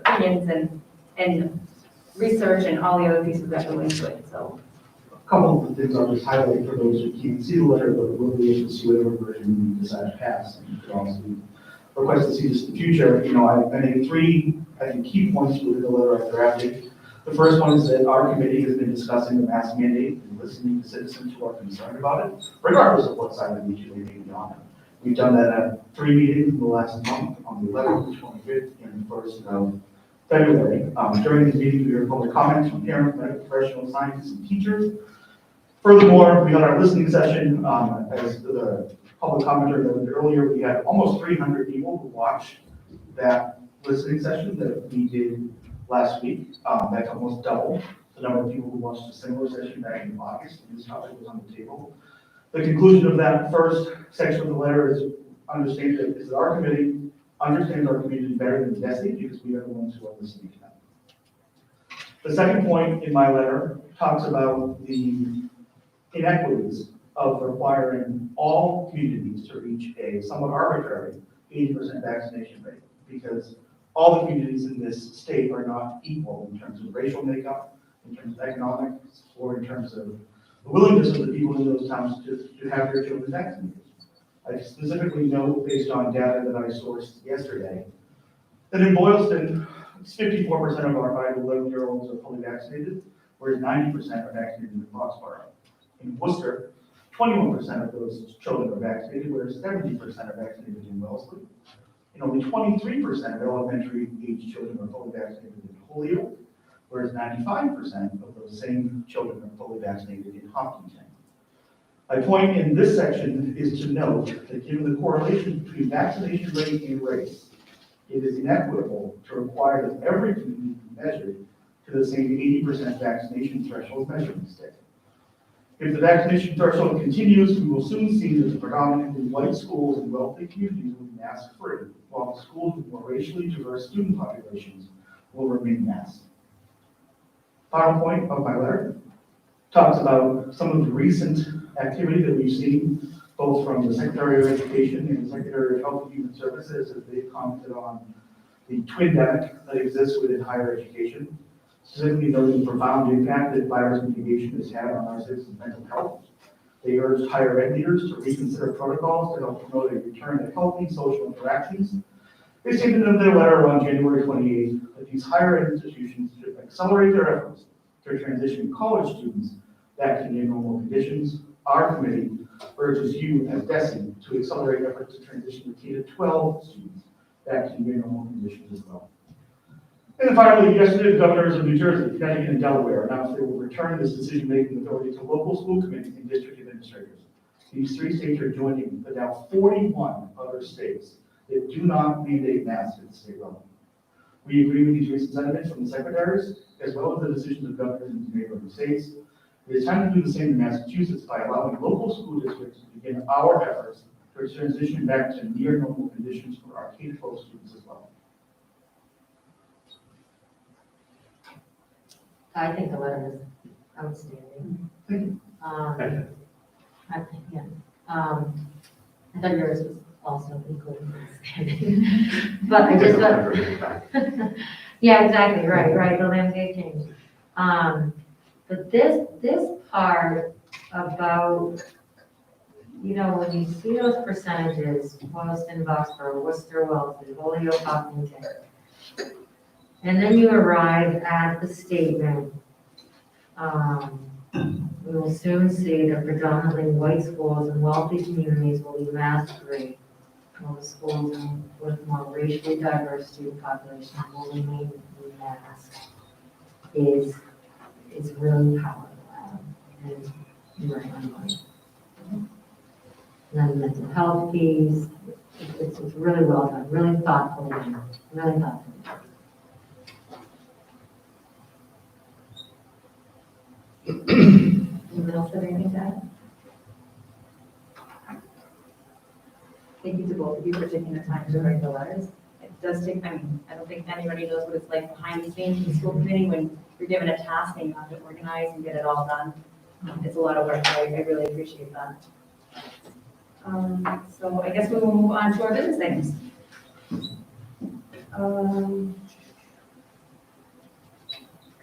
opinions and research and all the other pieces that go into it, so. A couple of things I'll just highlight for those who can't see the letter, but will be able to see whatever version we decide to pass. And you could also request to see this in the future. I made three, key points within the letter I drafted. The first one is that our committee has been discussing the mask mandate and listening to citizens who are concerned about it, regardless of what side of the issue they may be on. We've done that at 3 meetings in the last month, on the 11th, the 25th, and the 1st of February. During these meetings, we heard public comments from parents, medical professionals, scientists, and teachers. Furthermore, we had our listening session, as the public commenter noted earlier, we had almost 300 people who watched that listening session that we did last week. That's almost double the number of people who watched a similar session back in August, and this topic was on the table. The conclusion of that first section of the letter is that our committee understands our community better than DESI because we are the ones who are listening to them. The second point in my letter talks about the inequities of requiring all communities to reach a somewhat arbitrary 80% vaccination rate, because all the communities in this state are not equal in terms of racial makeup, in terms of economics, or in terms of the willingness of the people in those towns to have their children vaccinated. I specifically know, based on data that I sourced yesterday, that in Boylston, 54% of our 5 to 11-year-olds are fully vaccinated, whereas 90% are vaccinated in Foxborough. In Worcester, 21% of those children are vaccinated, whereas 70% are vaccinated in Wellesley. And only 23% of elementary-age children are fully vaccinated in Holyoke, whereas 95% of those same children are fully vaccinated in Hopkinton. My point in this section is to note that given the correlation between vaccination rate and race, it is inequitable to require that every community be measured to the same 80% vaccination threshold measuring stick. If the vaccination threshold continues, we will soon see that the predominantly white schools and wealthy communities will be mask-free, while the schools with more racially diverse student populations will remain masked. Final point of my letter talks about some of the recent activity that we've seen, both from the Secretary of Education and the Secretary of Health and Human Services, as they've commented on the twindemic that exists within higher education, specifically noting the profound impact that virus mitigation has had on our citizens' mental health. They urged higher ed leaders to reconsider protocols to help promote a return to healthy social interactions. They stated in their letter on January 28th that these higher ed institutions should accelerate their efforts to transition college students back to near normal conditions. Our committee urges you as DESI to accelerate efforts to transition the K-12 students back to near normal conditions as well. And then finally, yesterday, the governors of New Jersey, Connecticut, and Delaware announced they will return this decision-making authority to local school committees and district administrators. These 3 states are joining the now 41 other states that do not mandate masks at the state level. We agree with these recent sentiments from the secretaries, as well as the decisions of governors in the neighboring states. It is time to do the same in Massachusetts by allowing local school districts to begin our efforts to transition back to near normal conditions for our K-12 students as well. I think the letter is outstanding. I think, yeah. I thought yours was also equally outstanding. But I just thought, yeah, exactly, right, the landscape changed. But this part about you know, when you see those percentages, Boylston, Boxborough, Worcester, Wellesley, Holyoke, Hopkinton, and then you arrive at the statement, we will soon see that predominantly white schools and wealthy communities will be mask-free, while the schools with more racially diverse student populations will remain masked, is really powerful. And you're right on point. And then the mental health piece, it's really well done, really thoughtful, really thoughtful. Anyone else have anything to add? Thank you to both of you for taking the time to write the letters. It does take, I mean, I don't think anybody knows what it's like behind the scenes in the school committee when you're given a task and you have to organize and get it all done. It's a lot of work. I really appreciate that. So I guess we will move on to our business things.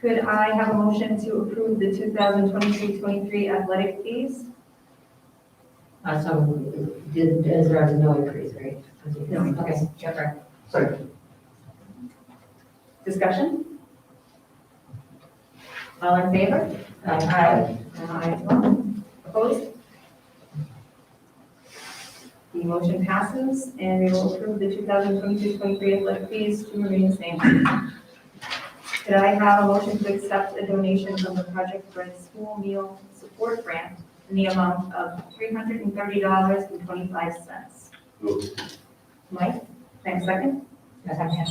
Could I have a motion to approve the 2022-23 athletic fees? So, is there no increase, right? No increase. Okay, yeah, right. Second. Discussion? All in favor? Aye. And I as well. Opposed? The motion passes, and we will approve the 2022-23 athletic fees to remain the same. Could I have a motion to accept a donation from the Project Red School Meal Support Grant in the amount of $330.25? Mike, thanks, second. Yes, I can.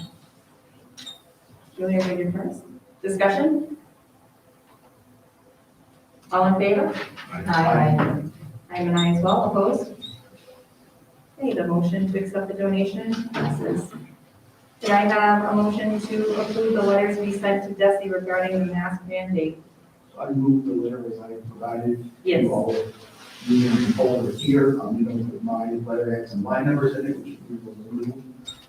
Julia, read your first. Discussion? All in favor? Aye. I'm an aye as well. Opposed? Okay, the motion to accept the donation passes. Could I have a motion to approve the letters we sent to DESI regarding the mask mandate? I moved the letter as I provided. Yes. You all, you can follow it here, you know, with my letterheads and line numbers in it, which we will remove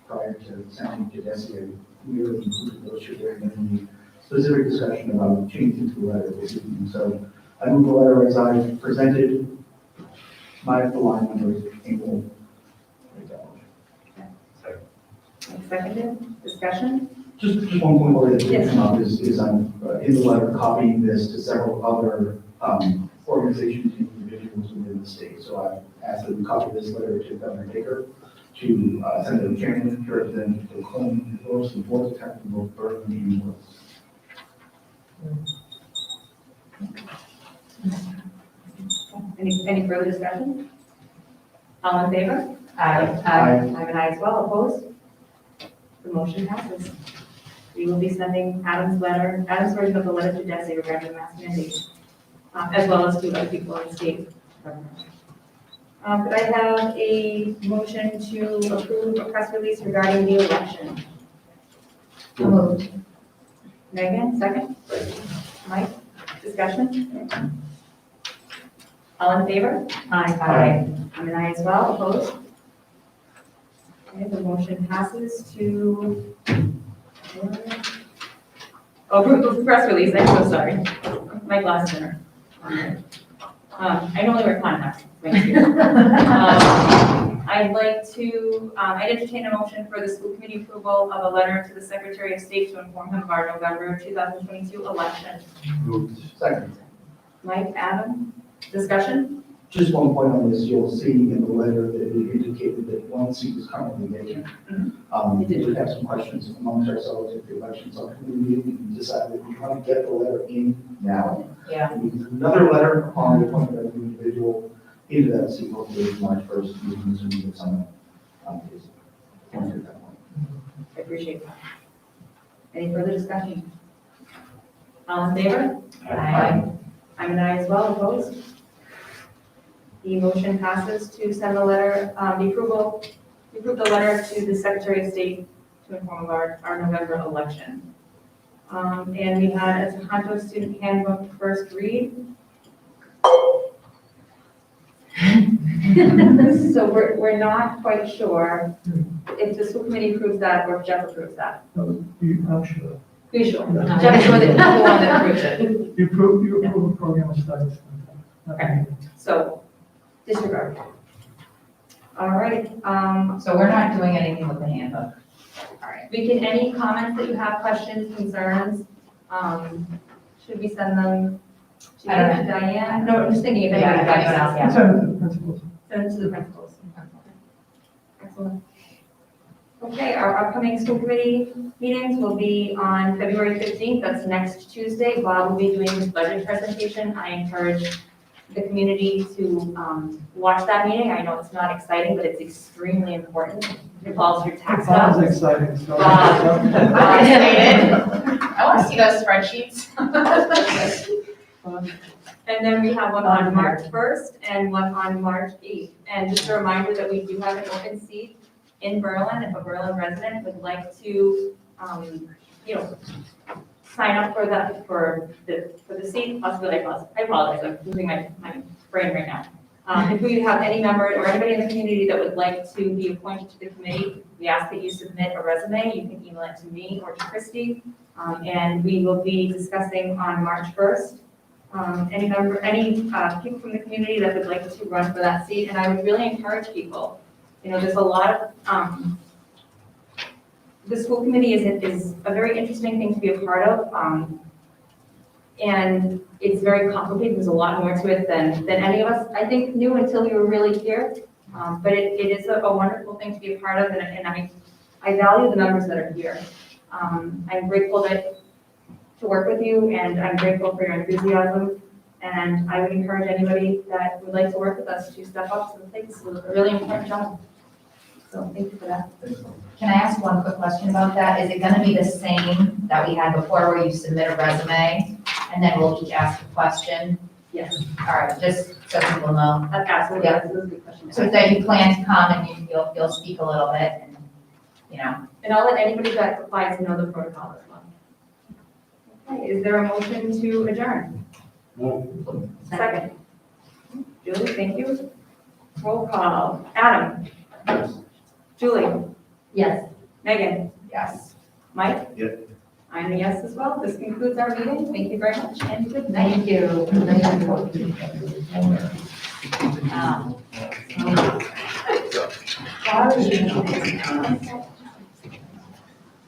prior to sending to DESI. We really included those should there be any specific discussion about changing the letter this evening. So I moved the letter as I presented, minus the line numbers, and we'll make that motion. Seconded. Discussion? Just one point where it Yes. came up is I'm in the letter copying this to several other organizations and individuals within the state. So I asked that we copy this letter to Governor Baker, to Senator Chairman, to Representative Clinton, as well as the board of Texas, both Berkeley and Willis. Any further discussion? All in favor? Aye. I'm an aye as well. Opposed? The motion passes. We will be sending Adam's version of the letter to DESI regarding the mask mandate, as well as to other people in the state. Could I have a motion to approve a press release regarding the election? So moved. Megan, second? Mike, discussion? All in favor? Aye. I'm an aye as well. Opposed? Okay, the motion passes to approve the press release. I'm so sorry. My glasses are I only wear contacts. Thank you. I'd like to, I'd entertain a motion for the school committee approval of a letter to the Secretary of State to inform him of our November 2022 election. Moved. Second. Mike, Adam, discussion? Just one point on this, you'll see in the letter that it indicated that one seat is currently vacant. We did have some questions amongst ourselves at the election subcommittee meeting, and decided that we want to get the letter in now. Yeah. We need another letter upon the appointment of the individual into that seat, hopefully March 1st, meeting, so we get some days. At that point. I appreciate that. Any further discussion? All in favor? Aye. I'm an aye as well. Opposed? The motion passes to send the letter, we approve the letter to the Secretary of State to inform of our November election. And we had a Tohoto student handbook first read. So we're not quite sure if the school committee approves that or if Jeff approves that. I'm sure. Are you sure? Jeff is the one that approves it. You approve a program of studies. Okay. So Disregard. All right, So we're not doing anything with the handbook. we can, any comments that you have, questions, concerns, should we send them to I don't Diane? No, I'm just thinking if Yeah, anybody if anyone else, yeah. Send it to the principals. Send it to the principals. Excellent. Okay, our upcoming school committee meetings will be on February 15th, that's next Tuesday. Bob will be doing his budget presentation. I encourage the community to watch that meeting. I know it's not exciting, but it's extremely important. It involves your tax Sounds stuff. exciting, so. I want to see those spreadsheets. And then we have one on March 1st and one on March 8th. And just a reminder that we do have an open seat in Berlin. If a Berlin resident would like to, sign up for the seat, possibly, I apologize, I'm losing my brain right now. If we have any member or anybody in the community that would like to be appointed to the committee, we ask that you submit a resume. You can email it to me or to Christy. And we will be discussing on March 1st. Any people from the community that would like to run for that seat, and I would really encourage people. There's a lot of, the school committee is a very interesting thing to be a part of, and it's very complicated. There's a lot more to it than any of us, I think, knew until we were really here. But it is a wonderful thing to be a part of, and I value the members that are here. I'm grateful to work with you, and I'm grateful for your enthusiasm. And I would encourage anybody that would like to work with us to step up to the plate. It's a really important job. So thank you for that. Can I ask one quick question about that? Is it going to be the same that we had before where you submit a resume and then we'll each ask a question? Yes. All right, just so people know. That's absolutely, Yeah. that's a good question. So that you plan to come and you'll speak a little bit and, And I'll let anybody that applies know the protocol as well. Okay, is there a motion to adjourn? Second. Julie, thank you. Roll call. Adam? Julie? Yes. Megan? yes. Mike? Yes. I'm a yes as well. This concludes our meeting. Thank you very much and good night. Thank you. Um,